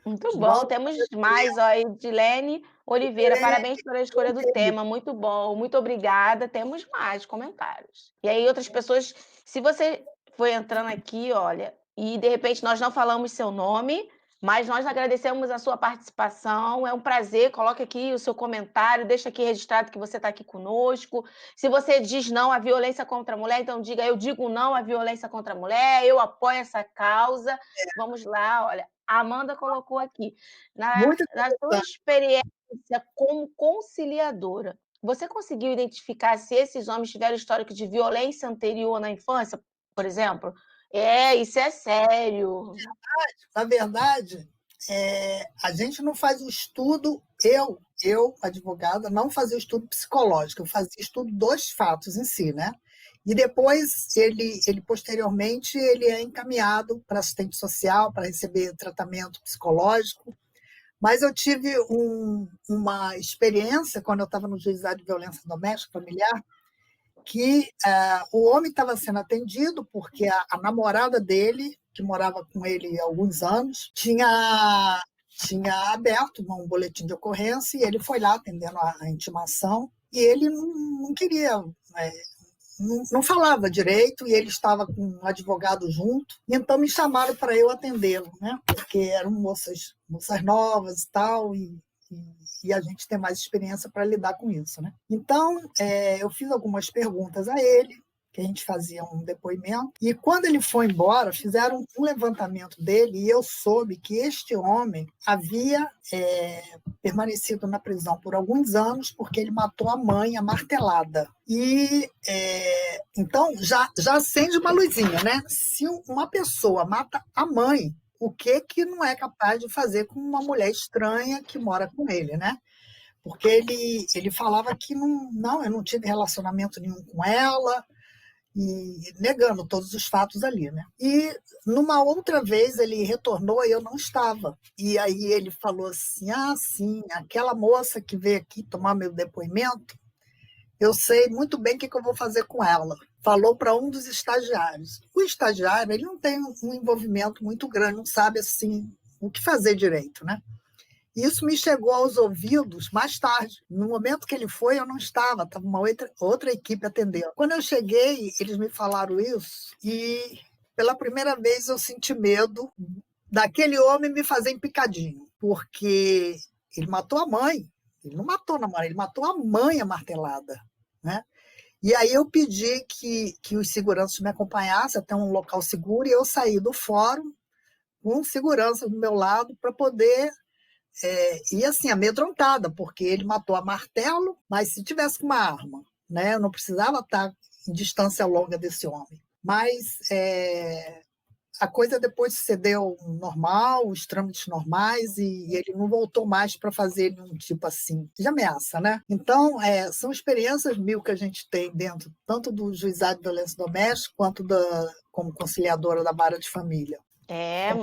Muito bom. Volta Temos mais, ó, Edilene Oliveira. Parabéns pela escolha do tema. Muito bom. Muito obrigada. Temos mais comentários. E aí, outras pessoas, se você foi entrando aqui, olha, e de repente nós não falamos seu nome, mas nós agradecemos a sua participação. É um prazer. Coloque aqui o seu comentário, deixa aqui registrado que você está aqui conosco. Se você diz não à violência contra a mulher, então diga: eu digo não à violência contra a mulher, eu apoio essa causa. Vamos lá, olha. A Amanda colocou aqui, Muito na sua interessante. experiência como conciliadora, você conseguiu identificar se esses homens tiveram histórico de violência anterior na infância, por exemplo? Isso é sério. Na verdade, a gente não faz o estudo, advogada, não fazia o estudo psicológico, eu fazia estudo dos fatos em si, né? E depois, posteriormente, ele é encaminhado para assistente social, para receber tratamento psicológico. Mas eu tive uma experiência, quando eu estava no juizado de violência doméstica familiar, que o homem estava sendo atendido porque a namorada dele, que morava com ele há alguns anos, tinha aberto um boletim de ocorrência e ele foi lá atendendo a intimação e ele não queria, não falava direito e ele estava com um advogado junto, então me chamaram para eu atendê-lo, né? Porque eram moças novas e tal, e a gente tem mais experiência para lidar com isso, né? Então, eu fiz algumas perguntas a ele, que a gente fazia um depoimento, e quando ele foi embora, fizeram um levantamento dele, e eu soube que este homem havia permanecido na prisão por alguns anos porque ele matou a mãe, a martelada. E então já acende uma luzinha, né? Se uma pessoa mata a mãe, o que não é capaz de fazer com uma mulher estranha que mora com ele, né? Porque ele falava que não, eu não tive relacionamento nenhum com ela, e negando todos os fatos ali, né? E numa outra vez ele retornou e eu não estava. E aí ele falou assim: sim, aquela moça que veio aqui tomar meu depoimento, eu sei muito bem o que eu vou fazer com ela. Falou para um dos estagiários. O estagiário, ele não tem um envolvimento muito grande, não sabe assim o que fazer direito, né? Isso me chegou aos ouvidos mais tarde. No momento que ele foi, eu não estava uma outra equipe atendendo. Quando eu cheguei, eles me falaram isso e pela primeira vez eu senti medo daquele homem me fazer em picadinho, porque ele matou a mãe. Ele não matou a namorada, ele matou a mãe, a martelada, né? E aí eu pedi que os seguranças me acompanhassem até um local seguro e eu saí do fórum com segurança do meu lado para poder e assim, amedrontada, porque ele matou a martelo, mas se tivesse com uma arma, né, eu não precisava estar em distância longa desse homem. Mas a coisa depois se deu normal, os trâmites normais, e ele não voltou mais para fazer nenhum tipo assim de ameaça, né? Então, são experiências mil que a gente tem dentro, tanto do juizado de violência doméstica, quanto como conciliadora da vara de família. É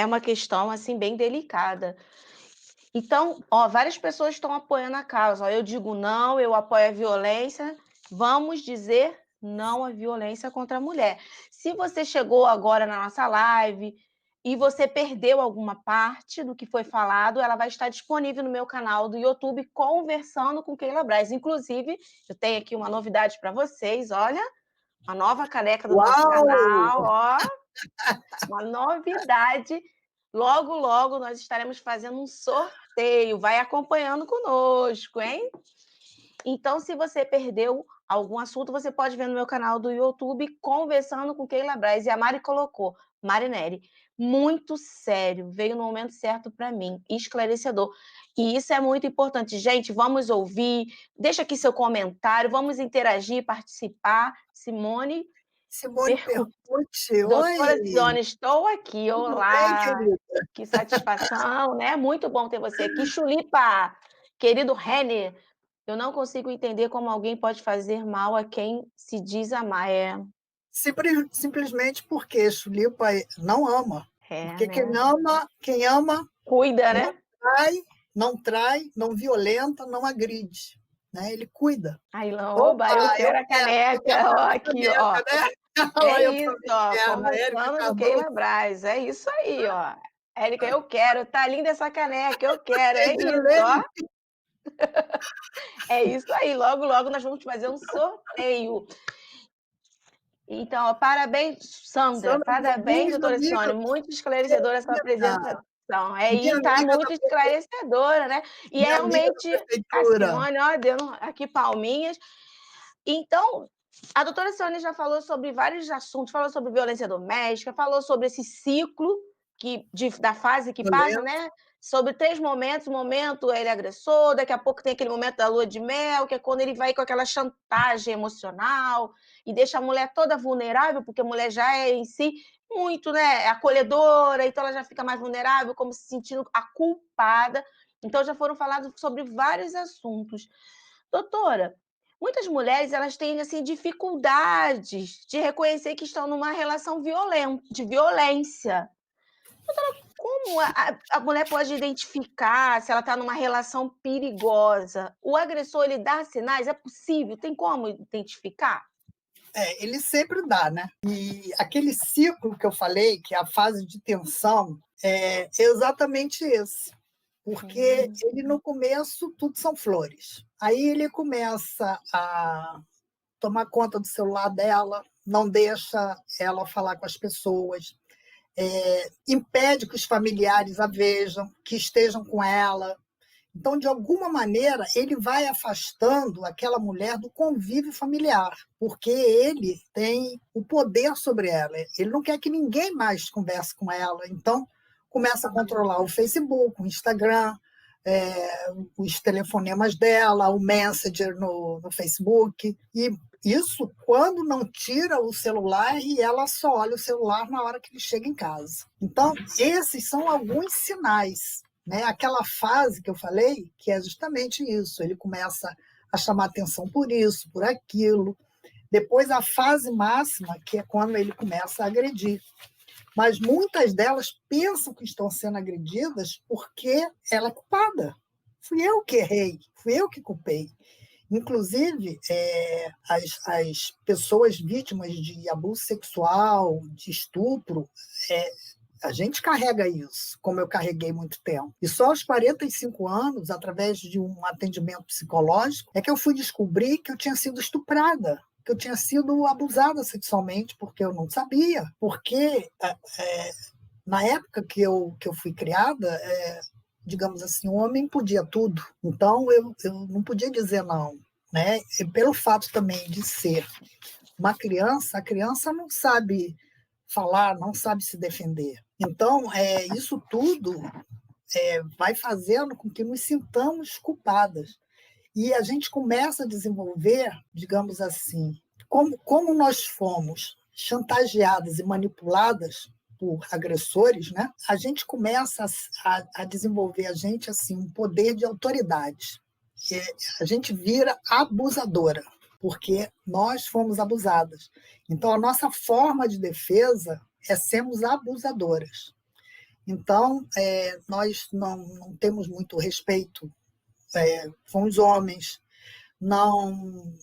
uma questão assim bem delicada. Então, várias pessoas estão apoiando a causa. Eu digo não, eu apoio a violência. Vamos dizer não à violência contra a mulher. Se você chegou agora na nossa live e você perdeu alguma parte do que foi falado, ela vai estar disponível no meu canal do YouTube, Conversando com Keila Braz. Inclusive, eu tenho aqui uma novidade para vocês, olha, uma nova caneca do nosso Uau! canal, ó, uma novidade. Logo, logo nós estaremos fazendo um sorteio. Vai acompanhando conosco, hein? Então, se você perdeu algum assunto, você pode ver no meu canal do YouTube, Conversando com Keila Braz. E a Mari colocou, Marinelli, muito sério, veio no momento certo para mim, esclarecedor. E isso é muito importante. Gente, vamos ouvir, deixa aqui seu comentário, vamos interagir, participar. Simone Percucci, Doutora oi! Cione, estou aqui. Tudo bem, Olá! querida? Que satisfação, né? Muito bom ter você aqui. Chulipa, querido Renner, eu não consigo entender como alguém pode fazer mal a quem se diz amar. Simplesmente porque Chulipa não ama. Porque Né? quem ama Cuida, não né? trai, não violenta, não agride. Né? Ele cuida. Aí, oba, eu Opa, quero a eu quero caneca. a Ó, minha aqui, ó. caneca, né? É Olha eu isso, ó. prometendo, a Érica Conversando com Cardoso, Keila Braz. É isso aí, ó. Érica, eu quero. Tá linda essa caneca, eu quero. É isso, ó. Edilene, É isso aí. Logo, logo nós vamos fazer um sorteio. Então, ó, parabéns, Sandra. Sandra Parabéns, Diniz, doutora amiga, Cione. Muito esclarecedora essa querida, apresentação. Aí minha tá amiga muito esclarecedora, né? E minha é amiga da realmente a prefeitura. Simone, ó, deu aqui palminhas. Então, a doutora Cione já falou sobre vários assuntos, falou sobre violência doméstica, falou sobre esse ciclo da fase que passa, Violência, né? Sobre 3 momentos, o momento ele é agressor, daqui a pouco tem aquele momento da lua de mel, que é quando ele vai com aquela chantagem emocional e deixa a mulher toda vulnerável, porque a mulher já é em si muito, né, acolhedora, então ela já fica mais vulnerável, como se sentindo a culpada. Então já foram falados sobre vários assuntos. Doutora, muitas mulheres elas têm assim dificuldades de reconhecer que estão numa relação de violência. Como a mulher pode identificar se ela está numa relação perigosa? O agressor ele dá sinais? É possível? Tem como identificar? Ele sempre dá, né? E aquele ciclo que eu falei, que é a fase de tensão, é exatamente esse. Porque Hum. ele, no começo, tudo são flores. Aí ele começa a tomar conta do celular dela, não deixa ela falar com as pessoas, impede que os familiares a vejam, que estejam com ela. Então, de alguma maneira, ele vai afastando aquela mulher do convívio familiar, porque ele tem o poder sobre ela. Ele não quer que ninguém mais converse com ela. Então, começa a controlar o Facebook, o Instagram, os telefonemas dela, o Messenger no Facebook. E isso quando não tira o celular e ela só olha o celular na hora que ele chega em casa. Então, esses são alguns sinais, né? Aquela fase que eu falei, que é justamente isso, ele começa a chamar atenção por isso, por aquilo. Depois a fase máxima, que é quando ele começa a agredir. Mas muitas delas pensam que estão sendo agredidas porque ela é culpada. Fui eu que errei, fui eu que culpei. Inclusive, as pessoas vítimas de abuso sexual, de estupro, a gente carrega isso, como eu carreguei muito tempo. E só aos 45 anos, através de um atendimento psicológico, é que eu fui descobrir que eu tinha sido estuprada, que eu tinha sido abusada sexualmente, porque eu não sabia. Porque na época que eu fui criada, digamos assim, o homem podia tudo. Então, eu não podia dizer não. Né? E pelo fato também de ser uma criança, a criança não sabe falar, não sabe se defender. Então, isso tudo vai fazendo com que nos sintamos culpadas. E a gente começa a desenvolver, digamos assim, como nós fomos chantageadas e manipuladas por agressores, né? A gente começa a desenvolver assim um poder de autoridade. A gente vira abusadora, porque nós fomos abusadas. Então, a nossa forma de defesa é sermos abusadoras. Então, nós não temos muito respeito com os homens, não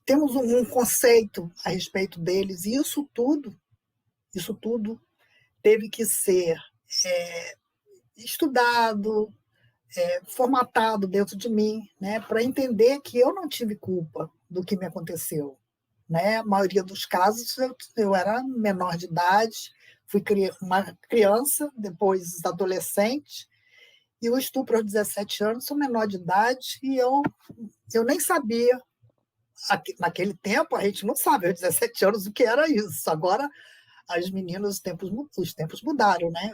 temos um conceito a respeito deles, e isso tudo teve que ser estudado, formatado dentro de mim, né, para entender que eu não tive culpa do que me aconteceu. Né? A maioria dos casos eu era menor de idade, fui uma criança, depois adolescente, e o estupro aos 17 anos, sou menor de idade, e eu nem sabia. Naquele tempo, a gente não sabe, aos 17 anos, o que era isso. Agora, as meninas, os tempos mudaram, né?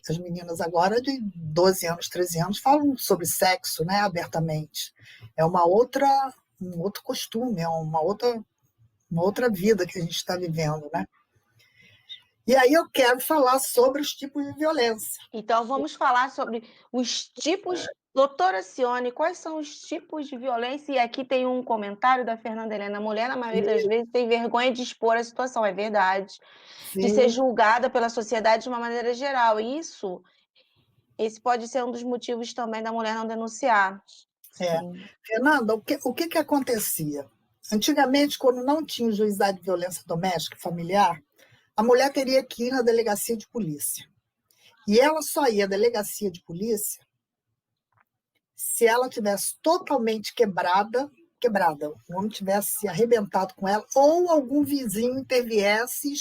As meninas agora, de 12 anos, 13 anos, falam sobre sexo, né, abertamente. É um outro costume, é uma outra vida que a gente está vivendo, né? E aí eu quero falar sobre os tipos de violência. Então vamos falar sobre os tipos. Doutora Cione, quais são os tipos de violência? E aqui tem um comentário da Fernanda Helena. A mulher, na maioria das Sim, vezes, tem vergonha de expor a situação, é verdade. De ser sim, julgada pela sociedade de uma maneira geral. Esse pode ser um dos motivos também da mulher não denunciar. é. Sim. Fernanda, o que acontecia? Antigamente, quando não tinha o juizado de violência doméstica e familiar, a mulher teria que ir na delegacia de polícia. E ela só ia à delegacia de polícia se ela tivesse totalmente quebrada, o homem tivesse arrebentado com ela, ou algum vizinho interviesse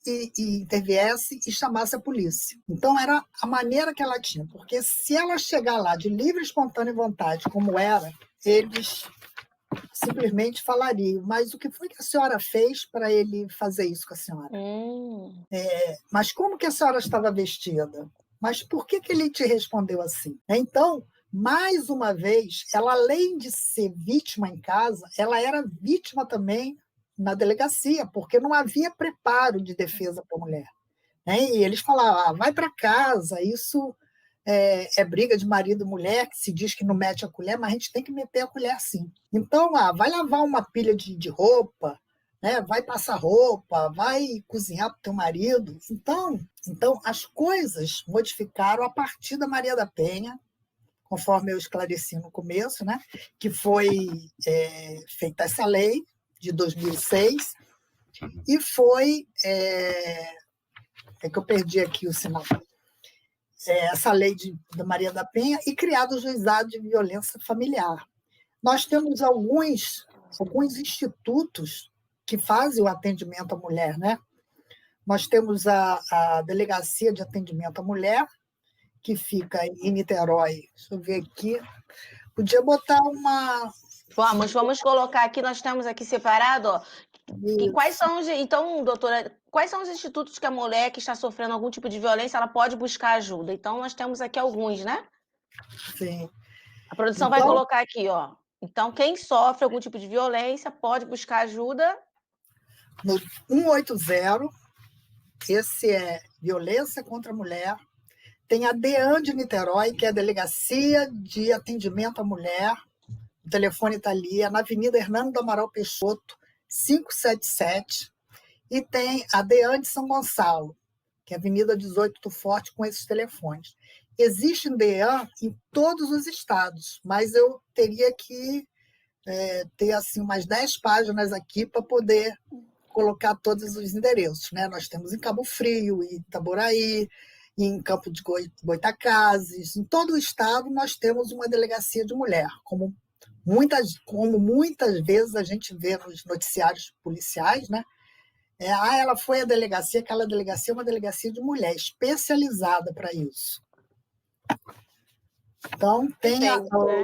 e chamasse a polícia. Então, era a maneira que ela tinha, porque se ela chegar lá de livre, espontânea vontade, como era, eles simplesmente falariam: mas o que foi que a senhora fez para ele fazer isso com a senhora? Mas como que a senhora estava vestida? Mas por que ele te respondeu assim? Então, mais uma vez, ela, além de ser vítima em casa, ela era vítima também na delegacia, porque não havia preparo de defesa para a mulher. Né? E eles falavam, vai para casa, isso é briga de marido e mulher, que se diz que não mete a colher, mas a gente tem que meter a colher sim. Então, vai lavar uma pilha de roupa, né? Vai passar roupa, vai cozinhar para o teu marido. Então, as coisas modificaram a partir da Maria da Penha, conforme eu esclareci no começo, né? Que foi feita essa lei de 2006 e foi... que eu perdi aqui o sinal. Essa lei da Maria da Penha e criado o juizado de violência familiar. Nós temos alguns institutos que fazem o atendimento à mulher, né? Nós temos a Delegacia de Atendimento à Mulher, que fica em Niterói. Deixa eu ver aqui. Podia botar uma... Vamos colocar aqui, nós temos aqui separado, ó. E quais são então, doutora, quais são os institutos que a mulher que está sofrendo algum tipo de violência, ela pode buscar ajuda? Então, nós temos aqui alguns, né? Sim. A produção vai colocar aqui, ó. Então, quem sofre algum tipo de violência pode buscar ajuda no 180, esse é violência contra a mulher. Tem a DEAN de Niterói, que é a Delegacia de Atendimento à Mulher. O telefone está ali, é na Avenida Hernando do Amaral Peixoto, 577. E tem a DEAN de São Gonçalo, que é a Avenida 18 do Forte, com esses telefones. Existe DEAN em todos os estados, mas eu teria que ter assim, umas 10 páginas aqui para poder colocar todos os endereços. Né? Nós temos em Cabo Frio, em Itaboraí, em Campo de Goytacazes, em todo o estado nós temos uma delegacia de mulher, como muitas vezes a gente vê nos noticiários policiais, né? Ela foi à delegacia, aquela delegacia é uma delegacia de mulher, especializada para isso. Então, tem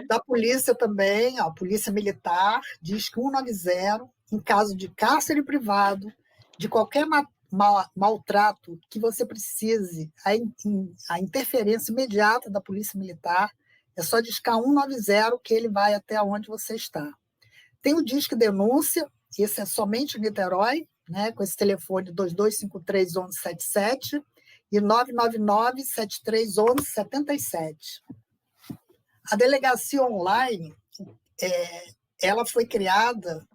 da polícia também, a polícia militar diz que 190, em caso de cárcere privado, de qualquer maltrato que você precise, a interferência imediata da polícia militar, é só discar 190 que ele vai até onde você está. Tem o Disque Denúncia, esse é somente em Niterói, né, com esse telefone 2253-1177 e 999-7311-77. A delegacia online, ela foi criada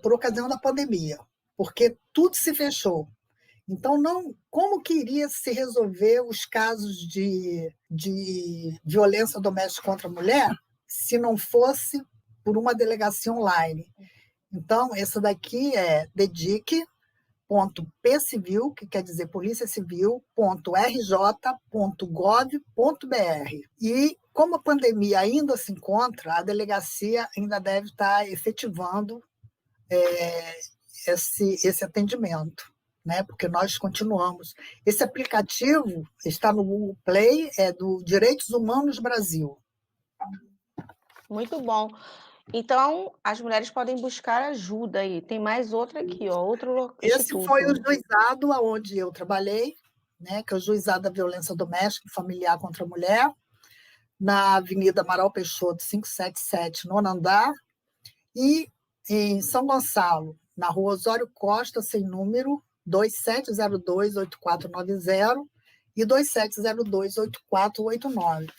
por ocasião da pandemia, porque tudo se fechou. Então, como que iria se resolver os casos de violência doméstica contra a mulher se não fosse por uma delegacia online? Então, essa daqui é dedique.pcivil, que quer dizer Polícia Civil.rj.gov.br. E, como a pandemia ainda se encontra, a delegacia ainda deve estar efetivando esse atendimento, né? Porque nós continuamos. Esse aplicativo está no Google Play, é do Direitos Humanos Brasil. Muito bom. Então, as mulheres podem buscar ajuda aí. Tem mais outra aqui, ó, outro Esse instituto. foi o juizado onde eu trabalhei, né? Que é o Juizado da Violência Doméstica e Familiar contra a Mulher, na Avenida Amaral Peixoto, 577, nono andar, e em São Gonçalo, na Rua Osório Costa, sem número, 2702-8490 e 2702-8489.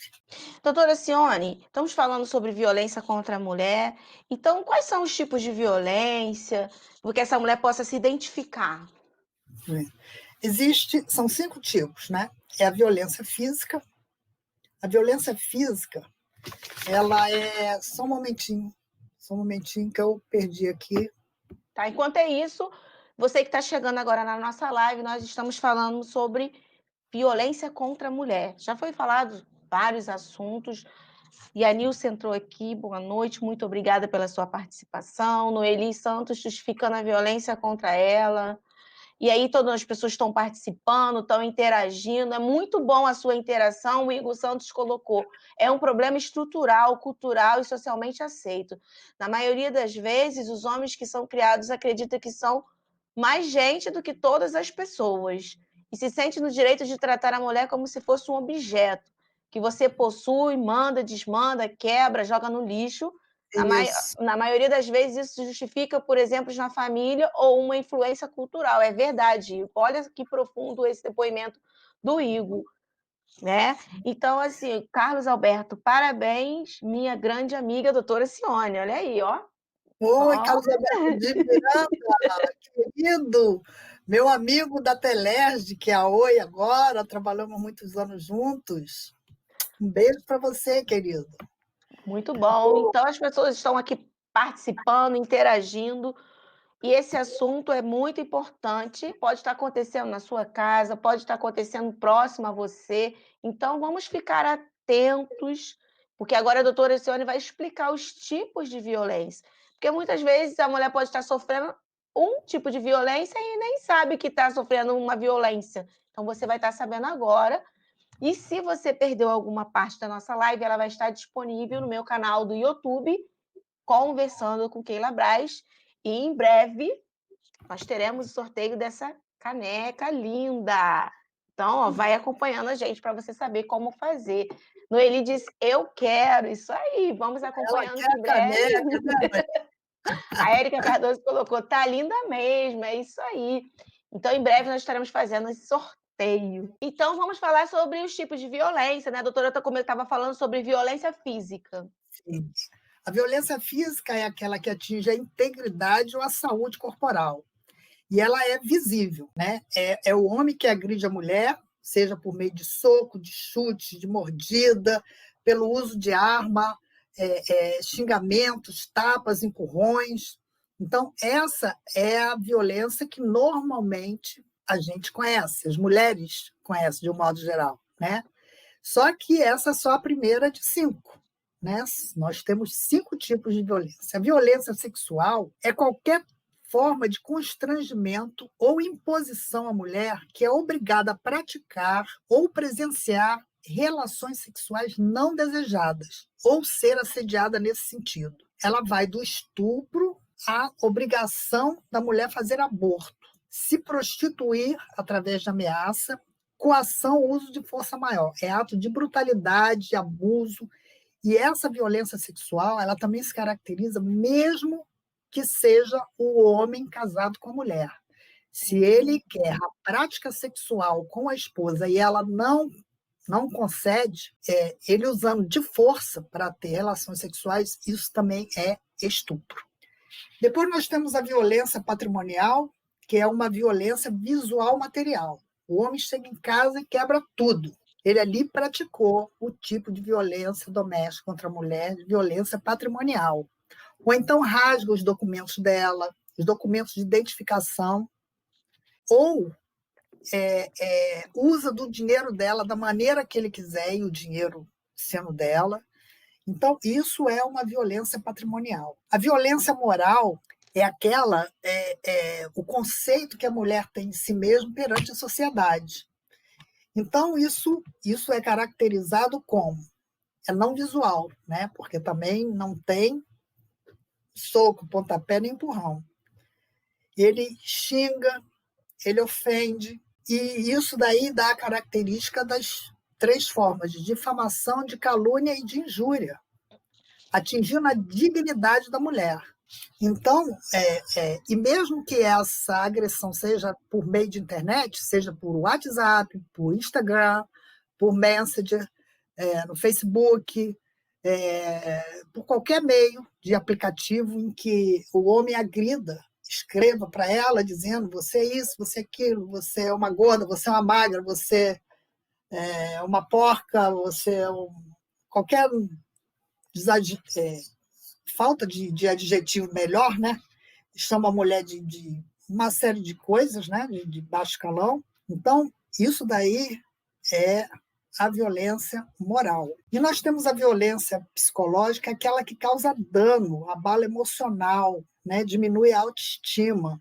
Doutora Cione, estamos falando sobre violência contra a mulher. Então, quais são os tipos de violência? Porque essa mulher possa se identificar. São 5 tipos, né? É a violência física. A violência física, ela é... Só um momentinho que eu perdi aqui. Tá? Enquanto é isso, você que está chegando agora na nossa live, nós estamos falando sobre violência contra a mulher. Já foi falado vários assuntos. E a Nilce entrou aqui, boa noite, muito obrigada pela sua participação. Noeli Santos justificando a violência contra ela. E aí todas as pessoas estão participando, estão interagindo. É muito bom a sua interação. O Igor Santos colocou. É um problema estrutural, cultural e socialmente aceito. Na maioria das vezes, os homens que são criados acreditam que são mais gente do que todas as pessoas. E se sente no direito de tratar a mulher como se fosse um objeto, que você possui, manda, desmanda, quebra, joga no lixo. Isso. Na maioria das vezes isso se justifica por exemplos na família ou uma influência cultural, é verdade. Olha que profundo esse depoimento do Igor, né. Então, assim, Carlos Alberto, parabéns, minha grande amiga doutora Cione, olha aí, ó. Oi, Ó, Carlos Alberto de Miranda, querido, meu amigo da Telerge, que é a Oi agora, trabalhamos muitos anos juntos. Um beijo para você, querido. muito bom. Então as pessoas estão aqui participando, interagindo. E esse assunto é muito importante, pode estar acontecendo na sua casa, pode estar acontecendo próximo a você, então vamos ficar atentos, porque agora a doutora Cione vai explicar os tipos de violência, porque muitas vezes a mulher pode estar sofrendo um tipo de violência e nem sabe que está sofrendo uma violência, então você vai estar sabendo agora, e se você perdeu alguma parte da nossa live, ela vai estar disponível no meu canal do YouTube, Conversando com Keila Braz, e em breve nós teremos o sorteio dessa caneca linda. Então, ó, vai acompanhando a gente para você saber como fazer. Noeli disse: Eu quero, isso aí, vamos Ela acompanhando quer que a em breve. caneca, né? A Érica Cardoso colocou: Tá linda mesmo, é isso aí. Então, em breve, nós estaremos fazendo esse sorteio. Então, vamos falar sobre os tipos de violência, né? A doutora estava falando sobre violência física. Sim. A violência física é aquela que atinge a integridade ou a saúde corporal. E ela é visível, né? É o homem que agride a mulher, seja por meio de soco, de chute, de mordida, pelo uso de arma, xingamentos, tapas, empurrões. Então, essa é a violência que normalmente a gente conhece, as mulheres conhecem de um modo geral, né? Só que essa é só a primeira de 5. Né? Nós temos 5 tipos de violência. A violência sexual é qualquer forma de constrangimento ou imposição à mulher que é obrigada a praticar ou presenciar relações sexuais não desejadas ou ser assediada nesse sentido. Ela vai do estupro à obrigação da mulher fazer aborto, se prostituir através de ameaça, coação ou uso de força maior. É ato de brutalidade, abuso, e essa violência sexual, ela também se caracteriza mesmo que seja o homem casado com a mulher. Se ele quer a prática sexual com a esposa e ela não concede, ele usando de força para ter relações sexuais, isso também é estupro. Depois nós temos a violência patrimonial, que é uma violência visual material. O homem chega em casa e quebra tudo. Ele ali praticou o tipo de violência doméstica contra a mulher, de violência patrimonial. Ou então rasga os documentos dela, os documentos de identificação, ou usa do dinheiro dela da maneira que ele quiser, e o dinheiro sendo dela. Então, isso é uma violência patrimonial. A violência moral é aquela, o conceito que a mulher tem de si mesma perante a sociedade. Então, isso é caracterizado como é não visual, né? Porque também não tem soco, pontapé nem empurrão. Ele xinga, ele ofende, e isso daí dá a característica das 3 formas, de difamação, de calúnia e de injúria, atingindo a dignidade da mulher. Então, e mesmo que essa agressão seja por meio de internet, seja por WhatsApp, por Instagram, por Messenger, no Facebook, por qualquer meio de aplicativo em que o homem agrida, escreva para ela dizendo você é isso, você é aquilo, você é uma gorda, você é uma magra, você é uma porca, você é qualquer falta de adjetivo melhor, né? Chama a mulher de uma série de coisas, né? De baixo calão. Então, isso daí é a violência moral. E nós temos a violência psicológica, aquela que causa dano, abalo emocional, né? Diminui a autoestima.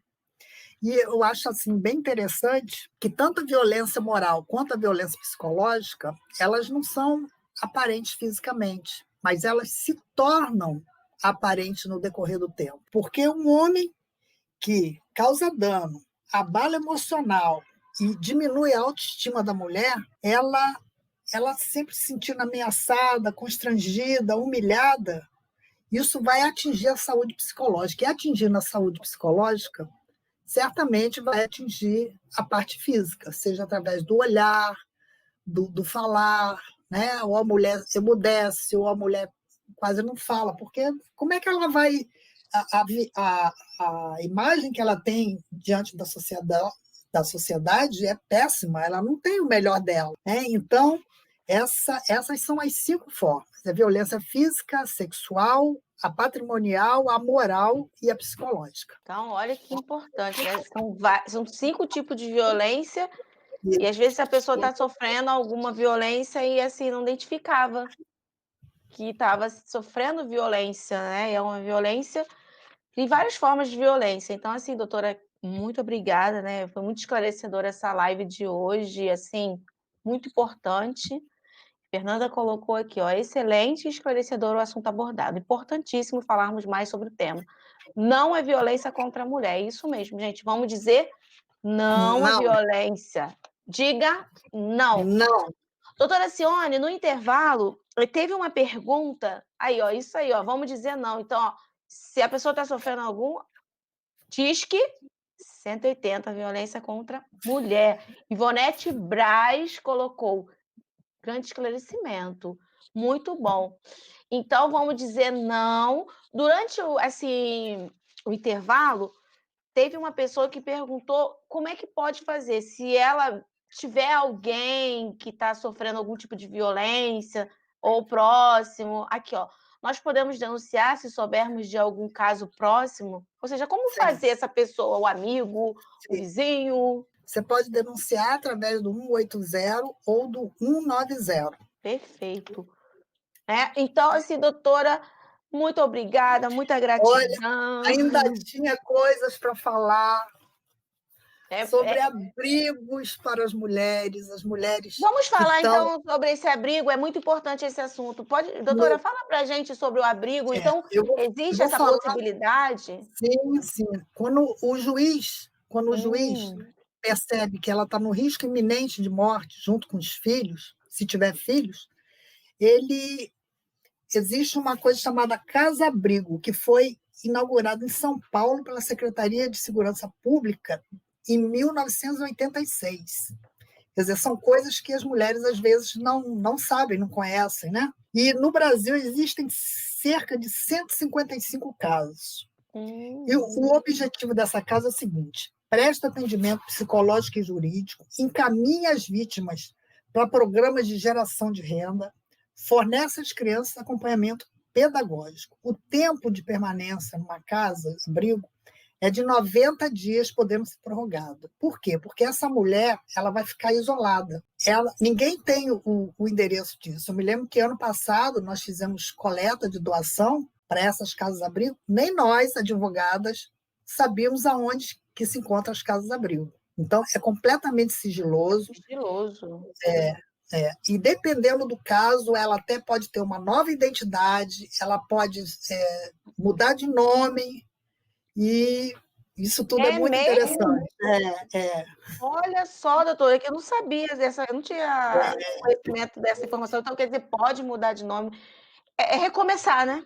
E eu acho assim bem interessante que tanto a violência moral quanto a violência psicológica, elas não são aparentes fisicamente, mas elas se tornam aparentes no decorrer do tempo. Porque um homem que causa dano, abalo emocional e diminui a autoestima da mulher, ela sempre se sentindo ameaçada, constrangida, humilhada, isso vai atingir a saúde psicológica. E atingindo a saúde psicológica, certamente vai atingir a parte física, seja através do olhar, do falar, né? Ou a mulher emudece, ou a mulher quase não fala, porque como é que ela vai. A imagem que ela tem diante da sociedade é péssima, ela não tem o melhor dela. Né? Então, essas são as 5 formas: a violência física, sexual, a patrimonial, a moral e a psicológica. Então, olha que importante, né? São 5 tipos de violência, E, e às vezes a pessoa está sofrendo alguma violência e assim não identificava que estava sofrendo violência, né? E é uma violência, tem várias formas de violência. Então, assim, doutora, muito obrigada, né? Foi muito esclarecedora essa live de hoje, assim, muito importante. Fernanda colocou aqui, ó, excelente e esclarecedor o assunto abordado. Importantíssimo falarmos mais sobre o tema. Não é violência contra a mulher, é isso mesmo, gente. Vamos dizer não à não, violência. Diga não. não, Doutora Cione, no intervalo, teve uma pergunta. Aí, ó, isso aí, ó, vamos dizer não. Então, ó, se a pessoa está sofrendo algum, diz que 180, violência contra mulher. Ivonete Braz colocou, grande esclarecimento. Muito bom. Então, vamos dizer não. Durante o intervalo, teve uma pessoa que perguntou como é que pode fazer se ela tiver alguém que está sofrendo algum tipo de violência ou próximo. Aqui, ó. Nós podemos denunciar se soubermos de algum caso próximo? Ou seja, como sim, fazer essa pessoa, o amigo, o sim. vizinho? Você pode denunciar através do 180 ou do 190. Perfeito. Então, assim, doutora, muito obrigada, muita Olha, gratidão. ainda tinha coisas para falar É, sobre é, abrigos para as mulheres Vamos que falar estão então sobre esse abrigo, é muito importante esse assunto. Doutora, no. fala para a gente sobre o abrigo. É, Então, eu existe vou essa falar, possibilidade? sim, sim. Quando o juiz Hum, percebe que ela está no risco iminente de morte, junto com os filhos, se tiver filhos, ele existe uma coisa chamada Casa-Abrigo, que foi inaugurada em São Paulo pela Secretaria de Segurança Pública em 1986. Quer dizer, são coisas que as mulheres às vezes não sabem, não conhecem, né? E no Brasil existem cerca de 155 casos. E hum. o objetivo dessa casa é o seguinte: presta atendimento psicológico e jurídico, encaminha as vítimas para programas de geração de renda, fornece às crianças acompanhamento pedagógico. O tempo de permanência numa casa, abrigo, é de 90 dias, podendo ser prorrogado. Por quê? Porque essa mulher ela vai ficar isolada. Ninguém tem o endereço disso. Eu me lembro que ano passado nós fizemos coleta de doação para essas casas-abrigo. Nem nós, advogadas, sabíamos aonde que se encontram as casas-abrigo. Então, é completamente sigiloso. Estiloso. E dependendo do caso, ela até pode ter uma nova identidade, ela pode mudar de nome, e isso tudo é É muito mesmo? interessante. Olha só, doutora, que eu não sabia dessa, eu não tinha conhecimento dessa informação. Então, quer dizer, pode mudar de nome. É recomeçar, né?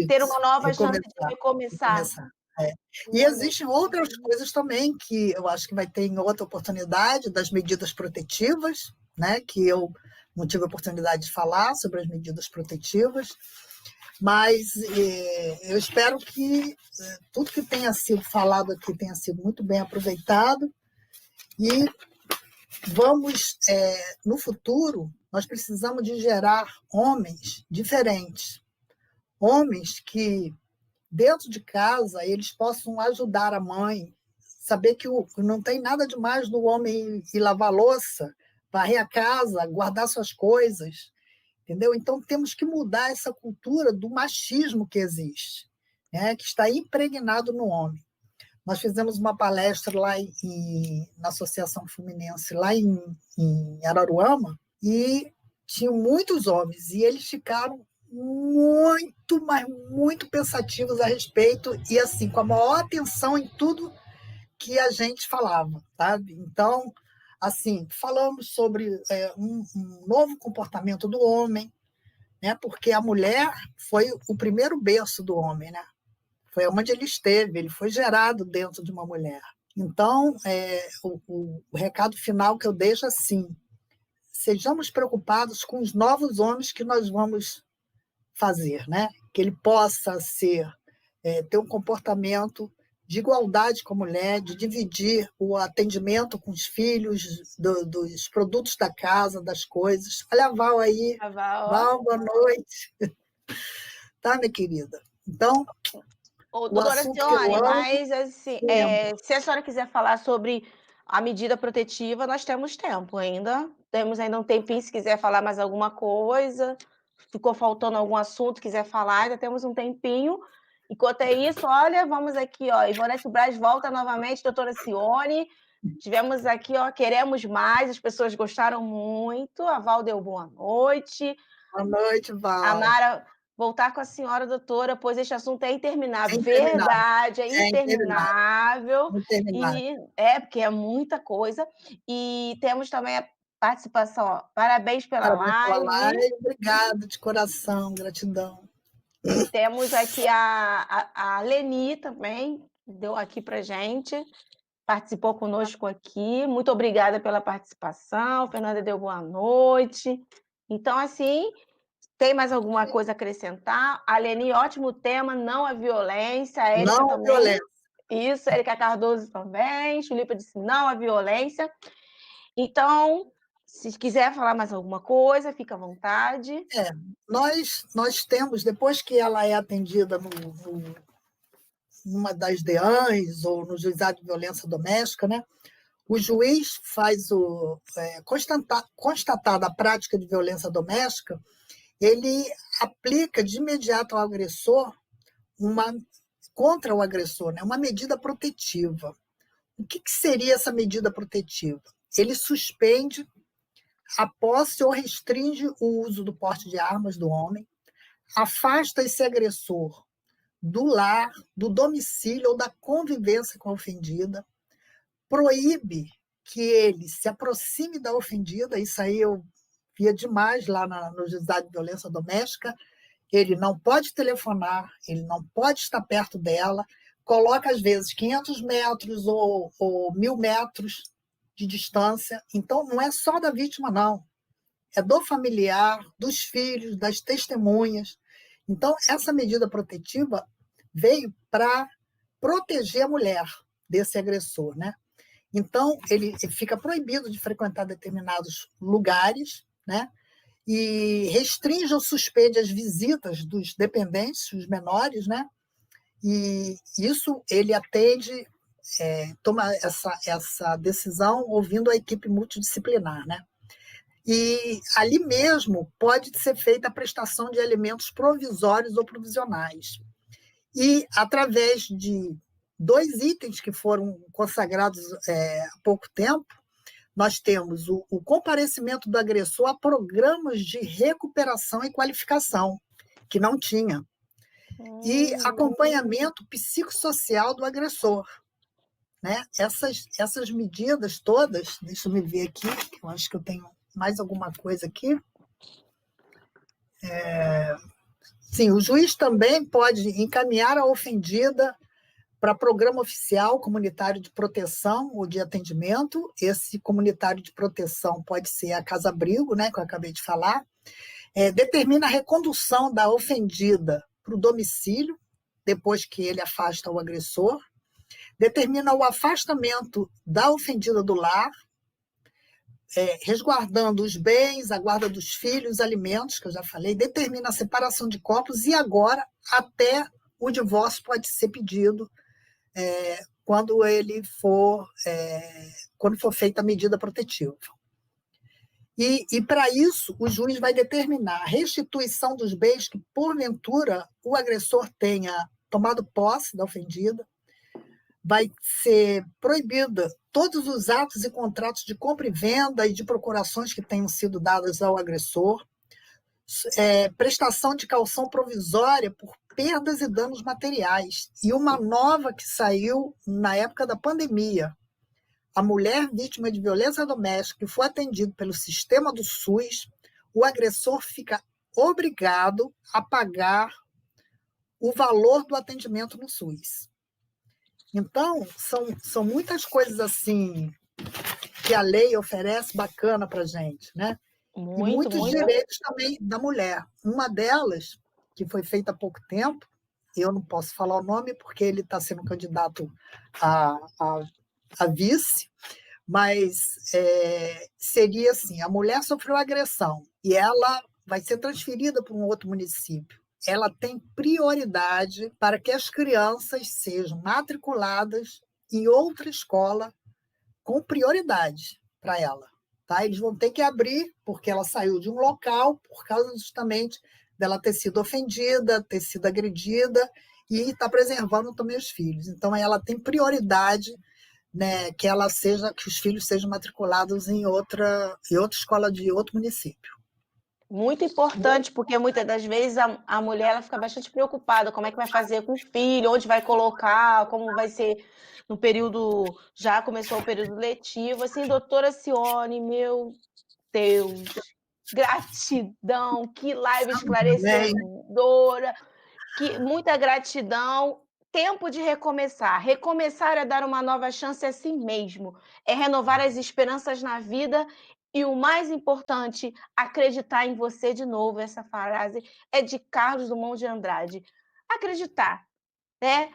Ter uma Isso, nova chance de recomeçar, recomeçar. recomeçar. É. E Olha existem outras coisas também que eu acho que vai ter em outra oportunidade, das medidas protetivas, né? Que eu não tive a oportunidade de falar sobre as medidas protetivas, mas eu espero que tudo que tenha sido falado aqui tenha sido muito bem aproveitado e vamos, no futuro, nós precisamos de gerar homens diferentes, homens que, dentro de casa, eles possam ajudar a mãe, saber que não tem nada demais do homem ir lavar louça, varrer a casa, guardar suas coisas, entendeu? Então, temos que mudar essa cultura do machismo que existe, né, que está impregnado no homem. Nós fizemos uma palestra lá na Associação Fluminense, lá em Araruama, e tinham muitos homens, e eles ficaram muito, mas muito pensativos a respeito, e assim, com a maior atenção em tudo que a gente falava, sabe? Então, assim, falamos sobre um novo comportamento do homem, né? Porque a mulher foi o primeiro berço do homem, né? Foi onde ele esteve, ele foi gerado dentro de uma mulher. Então, o recado final que eu deixo é assim: sejamos preocupados com os novos homens que nós vamos fazer, né? Que ele possa ter um comportamento de igualdade com a mulher, de dividir o atendimento com os filhos, dos produtos da casa, das coisas. Olha a Val aí. Val, boa noite. Tá, minha querida? Então, Ô, o doutora assunto que eu Cione, amo, mas assim, tempo. se a senhora quiser falar sobre a medida protetiva, nós temos tempo ainda. Temos ainda um tempinho, se quiser falar mais alguma coisa, ficou faltando algum assunto, quiser falar, ainda temos um tempinho. Enquanto é isso, olha, vamos aqui, ó, Ivonete Braz volta novamente, doutora Cione. Tivemos aqui, ó, queremos mais, as pessoas gostaram muito. A Val deu boa noite. Boa noite, A Val. Mara, voltar com a senhora, doutora, pois este assunto é É interminável. interminável. Verdade, é É interminável. interminável. Interminável. E porque é muita coisa. E temos também a participação, ó, parabéns pela Parabéns pela live. live. Obrigada de coração, gratidão. Temos aqui a Leni também, que deu aqui para gente, participou conosco aqui. Muito obrigada pela participação. Fernanda deu boa noite. Então, assim, tem mais alguma coisa a acrescentar? A Leni, ótimo tema, não a violência. A Érica Não a também. violência. Isso, Érica Cardoso também. Chulipa disse não à violência. Então, se quiser falar mais alguma coisa, fica à vontade. Nós temos, depois que ela é atendida numa das DEANs ou no juizado de violência doméstica, né? O juiz faz constatada a prática de violência doméstica, ele aplica de imediato ao agressor contra o agressor, né? Uma medida protetiva. O que seria essa medida protetiva? Ele suspende a posse ou restringe o uso do porte de armas do homem, afasta esse agressor do lar, do domicílio ou da convivência com a ofendida, proíbe que ele se aproxime da ofendida, isso aí eu via demais lá no juizado de violência doméstica, ele não pode telefonar, ele não pode estar perto dela, coloca às vezes 500 metros ou 1.000 metros de distância, então não é só da vítima, não, é do familiar, dos filhos, das testemunhas. Então, essa medida protetiva veio para proteger a mulher desse agressor, né? Então, ele fica proibido de frequentar determinados lugares, né? E restringe ou suspende as visitas dos dependentes, os menores, né? E isso ele atende, toma essa decisão ouvindo a equipe multidisciplinar, né? E ali mesmo pode ser feita a prestação de alimentos provisórios ou provisionais. E, através de 2 itens que foram consagrados há pouco tempo, nós temos o comparecimento do agressor a programas de recuperação e qualificação, que não tinha, e acompanhamento psicossocial do agressor. Né? Essas medidas todas, deixa eu me ver aqui, que eu acho que eu tenho mais alguma coisa aqui. Sim, o juiz também pode encaminhar a ofendida para programa oficial comunitário de proteção ou de atendimento. Esse comunitário de proteção pode ser a casa-abrigo, né, que eu acabei de falar. Determina a recondução da ofendida para o domicílio, depois que ele afasta o agressor. Determina o afastamento da ofendida do lar, resguardando os bens, a guarda dos filhos, os alimentos, que eu já falei. Determina a separação de corpos e agora até o divórcio pode ser pedido quando for feita a medida protetiva. E para isso, o juiz vai determinar a restituição dos bens que, porventura, o agressor tenha tomado posse da ofendida, vai ser proibida todos os atos e contratos de compra e venda e de procurações que tenham sido dadas ao agressor, prestação de caução provisória por perdas e danos materiais. E uma nova que saiu na época da pandemia. A mulher vítima de violência doméstica que for atendida pelo sistema do SUS, o agressor fica obrigado a pagar o valor do atendimento no SUS. Então, são muitas coisas assim que a lei oferece bacana para a gente, né? E Muito, muitos muito. direitos também da mulher. Uma delas, que foi feita há pouco tempo, eu não posso falar o nome porque ele está sendo candidato a vice, mas seria assim: a mulher sofreu agressão e ela vai ser transferida para um outro município. Ela tem prioridade para que as crianças sejam matriculadas em outra escola com prioridade para ela. Tá? Eles vão ter que abrir, porque ela saiu de um local por causa justamente dela ter sido ofendida, ter sido agredida, e está preservando também os filhos. Então, ela tem prioridade, né, que os filhos sejam matriculados em outra escola de outro município. Muito importante, porque muitas das vezes a mulher ela fica bastante preocupada, como é que vai fazer com o filho, onde vai colocar, como vai ser no período, já começou o período letivo, assim, doutora Cione, meu Deus, gratidão, que live Amém. esclarecedora, que muita gratidão. Tempo de recomeçar. Recomeçar é dar uma nova chance a si mesmo, é renovar as esperanças na vida e o mais importante, acreditar em você de novo. Essa frase é de Carlos Drummond de Andrade. Acreditar, né?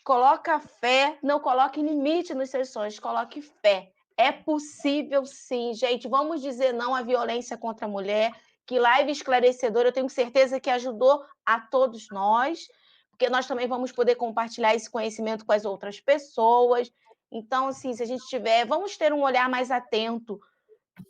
Coloca fé, não coloque limite nos seus sonhos, coloque fé. É possível sim, gente. Vamos dizer não à violência contra a mulher. Que live esclarecedora, eu tenho certeza que ajudou a todos nós, porque nós também vamos poder compartilhar esse conhecimento com as outras pessoas. Então, assim, se a gente tiver, vamos ter um olhar mais atento.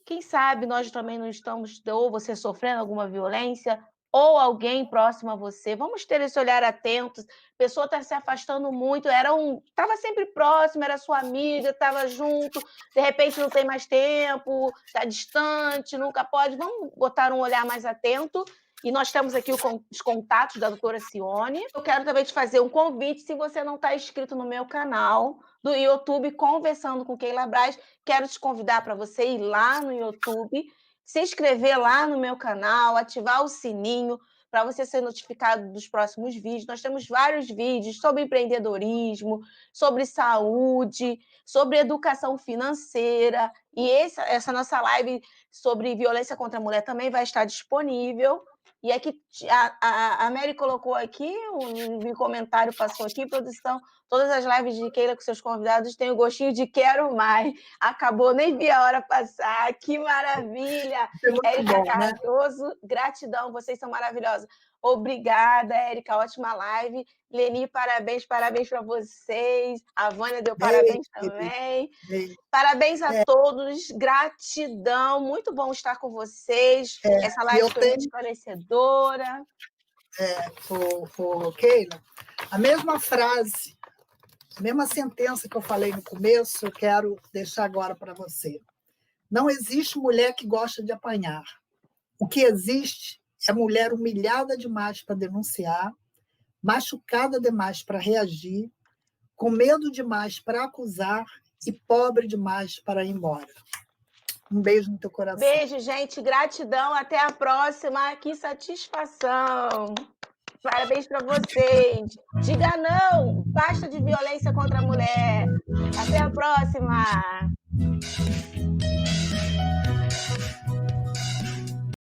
Quem sabe nós também não estamos, ou você sofrendo alguma violência, ou alguém próximo a você. Vamos ter esse olhar atento. A pessoa está se afastando muito, estava sempre próximo, era sua amiga, estava junto, de repente não tem mais tempo, está distante, nunca pode. Vamos botar um olhar mais atento. E nós temos aqui os contatos da doutora Cione. Eu quero também te fazer um convite, se você não está inscrito no meu canal do YouTube, Conversando com Keila Braz, quero te convidar para você ir lá no YouTube, se inscrever lá no meu canal, ativar o sininho para você ser notificado dos próximos vídeos. Nós temos vários vídeos sobre empreendedorismo, sobre saúde, sobre educação financeira. E essa nossa live sobre violência contra a mulher também vai estar disponível. E aqui a Mary colocou aqui, um comentário passou aqui, produção. Todas as lives de Keila com seus convidados têm o gostinho de quero mais. Acabou, nem vi a hora passar. Que maravilha! É muito Érica bom, né? Cardoso, gratidão, vocês são maravilhosos. Obrigada, Érica, ótima live. Leni, parabéns para vocês. A Vânia deu Beijo, parabéns também. beijo. Parabéns a todos, gratidão, muito bom estar com vocês. Essa E live eu foi muito tenho, esclarecedora. Keila, a mesma frase, a mesma sentença que eu falei no começo, eu quero deixar agora para você. Não existe mulher que gosta de apanhar. O que existe é mulher humilhada demais para denunciar, machucada demais para reagir, com medo demais para acusar e pobre demais para ir embora. Um beijo no teu coração. Beijo, gente. Gratidão. Até a próxima. Que satisfação. Parabéns para vocês. Diga não. Basta de violência contra a mulher. Até a próxima.